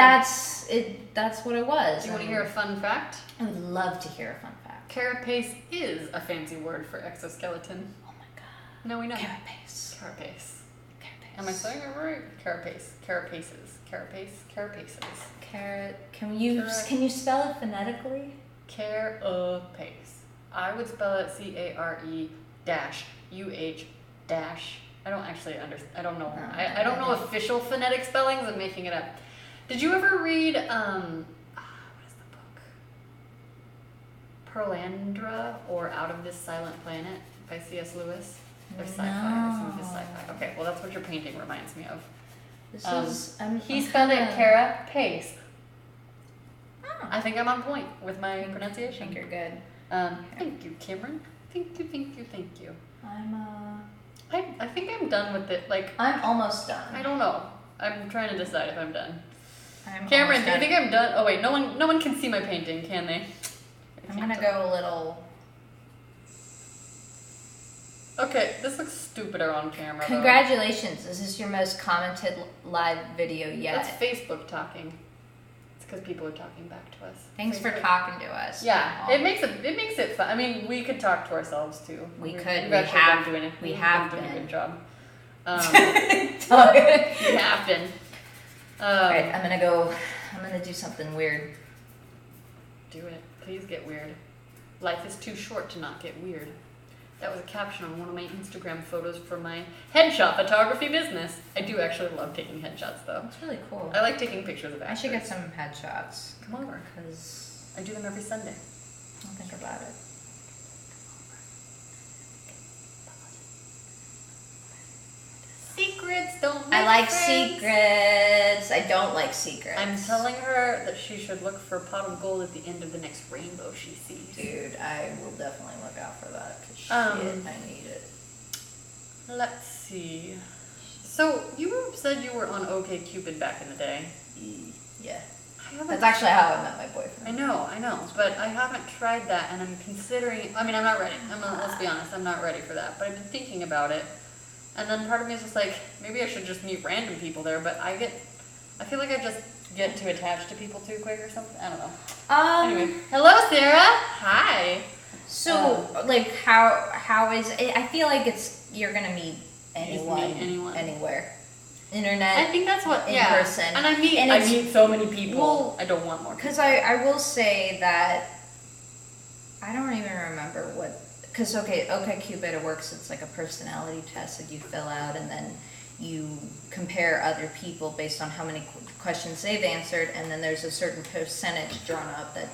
that's what it was. Do you want to hear a fun fact? I would love to hear a fun fact. Carapace is a fancy word for exoskeleton. Oh my god. No, we know. Carapace. Carapace. Am I saying it right? Carapace. Carapaces. Carapace. Carapaces. Can you spell it phonetically? Carapace. I would spell it CARE-UH-. I don't actually understand. I don't know. I don't know official phonetic spellings. I'm making it up. Did you ever read what is the book? Pearlandra or Out of This Silent Planet by C.S. Lewis? They're sci-fi. Some of his sci-fi. Okay, well that's what your painting reminds me of. He spelled it Carapace. Oh. I think I'm on point with my I pronunciation. think you're good. Thank you, Cameron. Thank you. I'm I think I'm done with it. Like, I'm almost done. I don't know. I'm trying to decide if I'm done. I'm Cameron, almost do you done. think I'm done? Oh wait, no one can see my painting, can they? I'm gonna go a little. Okay, this looks stupider on camera. Congratulations! This is your most commented live video yet. That's Facebook talking. It's because people are talking back to us. Thanks for Facebook. talking to us. Yeah, it makes it fun. I mean, we could talk to ourselves too. We could. We've We actually have. been doing it. We We've have been doing a been. good job. Okay. We have been. Alright, I'm gonna do something weird. Do it. Please get weird. Life is too short to not get weird. That was a caption on one of my Instagram photos for my headshot photography business. I do actually love taking headshots though. That's really cool. I like taking pictures of I actors. should get some headshots. Come over. Because I do them every Sunday. I'll think about it. Secrets don't make I like friends. secrets. I don't like secrets. I'm telling her that she should look for a pot of gold at the end of the next rainbow she sees. Dude, I will definitely look out for that. 'Cause shit, I need it. Let's see. So you said you were on OkCupid back in the day. Yeah. I haven't. That's actually how I met my boyfriend. I know, but I haven't tried that, and I'm considering. I mean, I'm not ready. Let's be honest, I'm not ready for that. But I've been thinking about it, and then part of me is just like, maybe I should just meet random people there. But I feel like I just get too attached to people too quick or something. I don't know. Anyway, hello, Sarah. Hi. So, like, how is it? I feel like you're gonna meet anyone, anywhere. Internet. I think that's what in person. And I meet so many people. Well, I don't want more. Because I will say that I don't even remember what. Because OkCupid, it works. It's like a personality test that you fill out, and then you compare other people based on how many questions they've answered, and then there's a certain percentage drawn up that.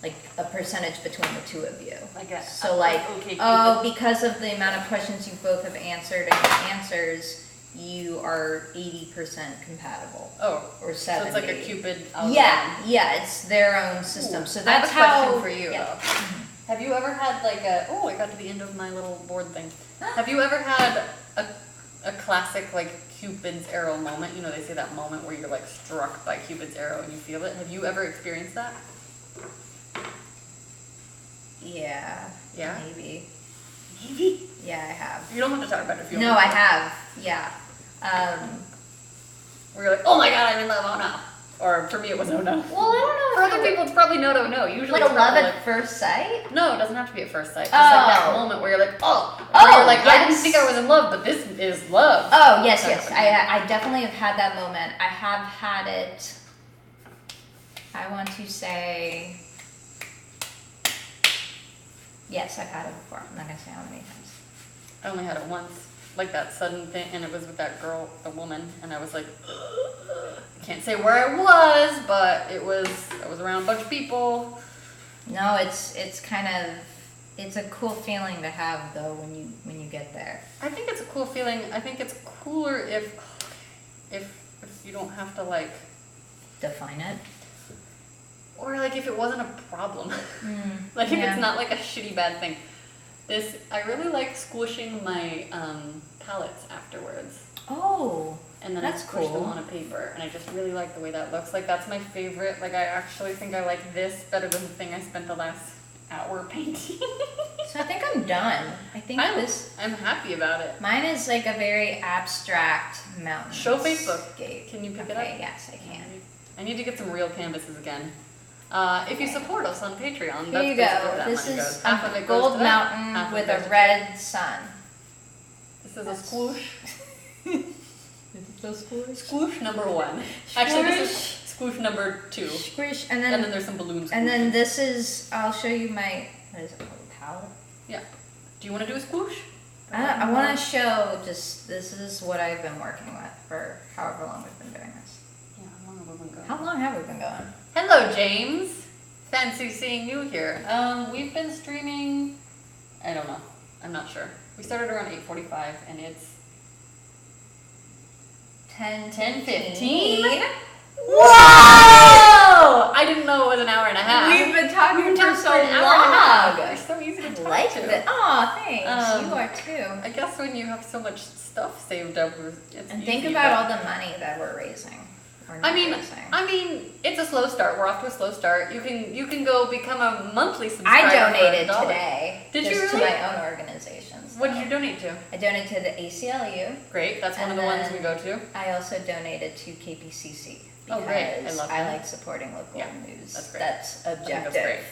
Like a percentage between the two of you. So because of the amount of questions you both have answered and your answers, you are 80% compatible. Oh, or 70. So it's like a Cupid algorithm. Yeah, it's their own system. Ooh, So that's I have a how. question for you. Yeah. Have you ever had like a? Oh, I got to the end of my little board thing. Have you ever had a classic like Cupid's arrow moment? You know, they say that moment where you're like struck by Cupid's arrow and you feel it. Have you ever experienced that? Yeah. Yeah? Maybe. Yeah, I have. You don't have to talk about it if you No, want. I have. Yeah. Where you're like, oh my god, I'm in love, oh no. Or for me it was oh no. Well, I don't know. For other people it's probably no. Usually Like it's a love probably at first sight? no, it doesn't have to be at first sight. Just like that moment where you're like, where you're like, I didn't think I was in love, but this is love. Oh, yes. I definitely have had that moment. I have had it, I want to say, yes, I've had it before. I'm not going to say how many times. I only had it once, like that sudden thing, and it was with that girl, the woman, and I was like, I can't say where I was, but I was around a bunch of people. No, it's kind of, it's a cool feeling to have though when you get there. I think it's a cool feeling. I think it's cooler if you don't have to like define it. Or like if it wasn't a problem. Like if it's not like a shitty bad thing. I really like squishing my palettes afterwards. Oh, and then that's I squish them cool. on a paper, and I just really like the way that looks. Like that's my favorite. Like I actually think I like this better than the thing I spent the last hour painting. So I think I'm done. I think I'm happy about it. Mine is like a very abstract mountain. Show Facebook. Scape. Can you pick it up? Yes, I can. I need to get some real canvases again. If you support us on Patreon, Here you go. This is a gold mountain with a red sun. This is a squoosh. Is it so squish? Squoosh number 1. Actually, this is squoosh number 2. Squish, and then there's some balloons. And then this is, I'll show you my, what is it called, palette? Yeah. Do you want to do a squoosh? I want to show just, this is what I've been working with for however long we've been doing this. Yeah, how long have we been going? How long have we been going? Hello, James. Fancy seeing you here. We've been streaming, I don't know. I'm not sure. We started around 8:45 and it's 10:15. Whoa! I didn't know it was an hour and a half. We've been talking for so an hour and a half. long. You're so easy to talk Like to. it. Aw, thanks. You are too. I guess when you have so much stuff saved up, it's And easy, think about all the money that we're raising. I mean, it's a slow start. We're off to a slow start. You can go become a monthly subscriber. I donated for $1. today. Did you just really? To my own organizations. What did you donate to? I donated to the ACLU. Great, that's one of the ones we go to. I also donated to KPCC. Oh, great. I love that. I like supporting local news. That's great. That's objective. That's great.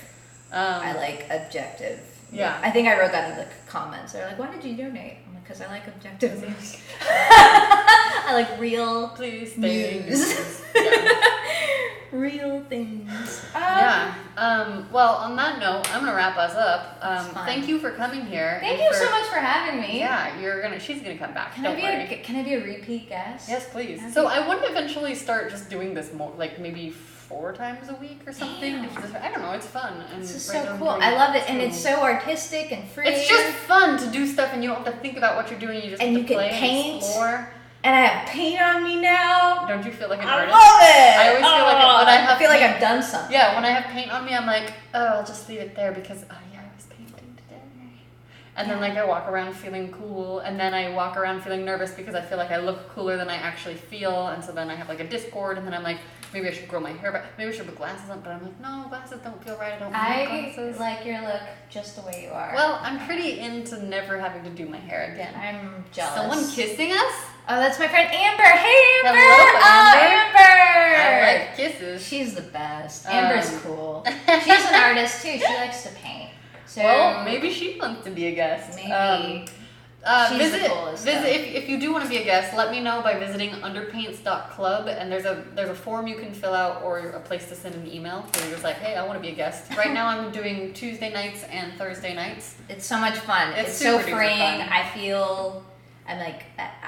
I like objective. Yeah. I think I wrote that in the comments. They're like, why did you donate? I'm like, because I like objective news. I like real Please news. Real things. Well, on that note, I'm gonna wrap us up. Thank you for coming here. Thank you so much for having me. Yeah, she's gonna come back. Can I be a repeat guest? Yes, please. So I want to eventually start just doing this more, like maybe 4 times a week or something. I don't know. It's fun. And this is so cool. I love it, and it's so artistic and free. It's just fun to do stuff, and you don't have to think about what you're doing. You just and have you to play can paint. and explore. And I have paint on me now. Don't you feel like an artist? I love it. I always feel like when I feel like I've done something. Yeah, when I have paint on me, I'm like, oh, I'll just leave it there because I was painting today. And then like I walk around feeling cool, and then I walk around feeling nervous because I feel like I look cooler than I actually feel, and so then I have like a discord, and then I'm like, maybe I should grow my hair back. Maybe I should put glasses on, but I'm like, no, glasses don't feel right. I don't need glasses. I like your look just the way you are. Well, I'm pretty into never having to do my hair again. I'm jealous. Someone kissing us? Oh, that's my friend Amber. Hey, Amber. Hello, Amber. I like kisses. She's the best. Amber's cool. She's an artist too. She likes to paint. So well, maybe she wants to be a guest. Maybe. She's the coolest. If you do want to be a guest, let me know by visiting Underpaints.club, and there's a form you can fill out or a place to send an email where you're just like, hey, I want to be a guest. Right now I'm doing Tuesday nights and Thursday nights. It's so much fun. It's so freeing. I feel I'm like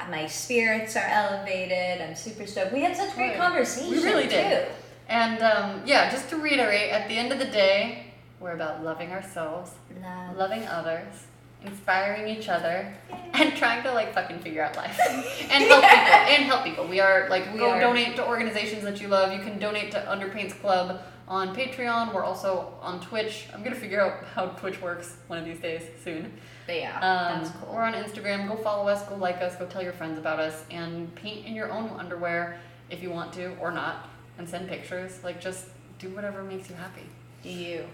my spirits are elevated. I'm super stoked. We had such great conversation. We really did. Too. And just to reiterate, at the end of the day, we're about loving ourselves, loving others, inspiring each other, and trying to like fucking figure out life and help people. We are donate to organizations that you love. You can donate to Underpaintsclub on Patreon. We're also on Twitch. I'm gonna figure out how Twitch works one of these days soon. But yeah, that's cool. We're on Instagram. Go follow us. Go like us. Go tell your friends about us. And paint in your own underwear if you want to or not. And send pictures. Like just do whatever makes you happy. Do you?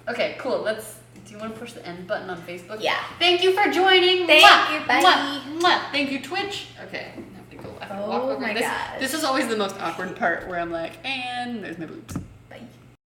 Okay, cool. Do you want to push the end button on Facebook? Yeah. Thank you for joining. Thank you. Bye. Mwah. Mwah. Thank you, Twitch. Okay, I have to go. I have to walk over. My God. This is always the most awkward part where I'm like, and there's my boobs.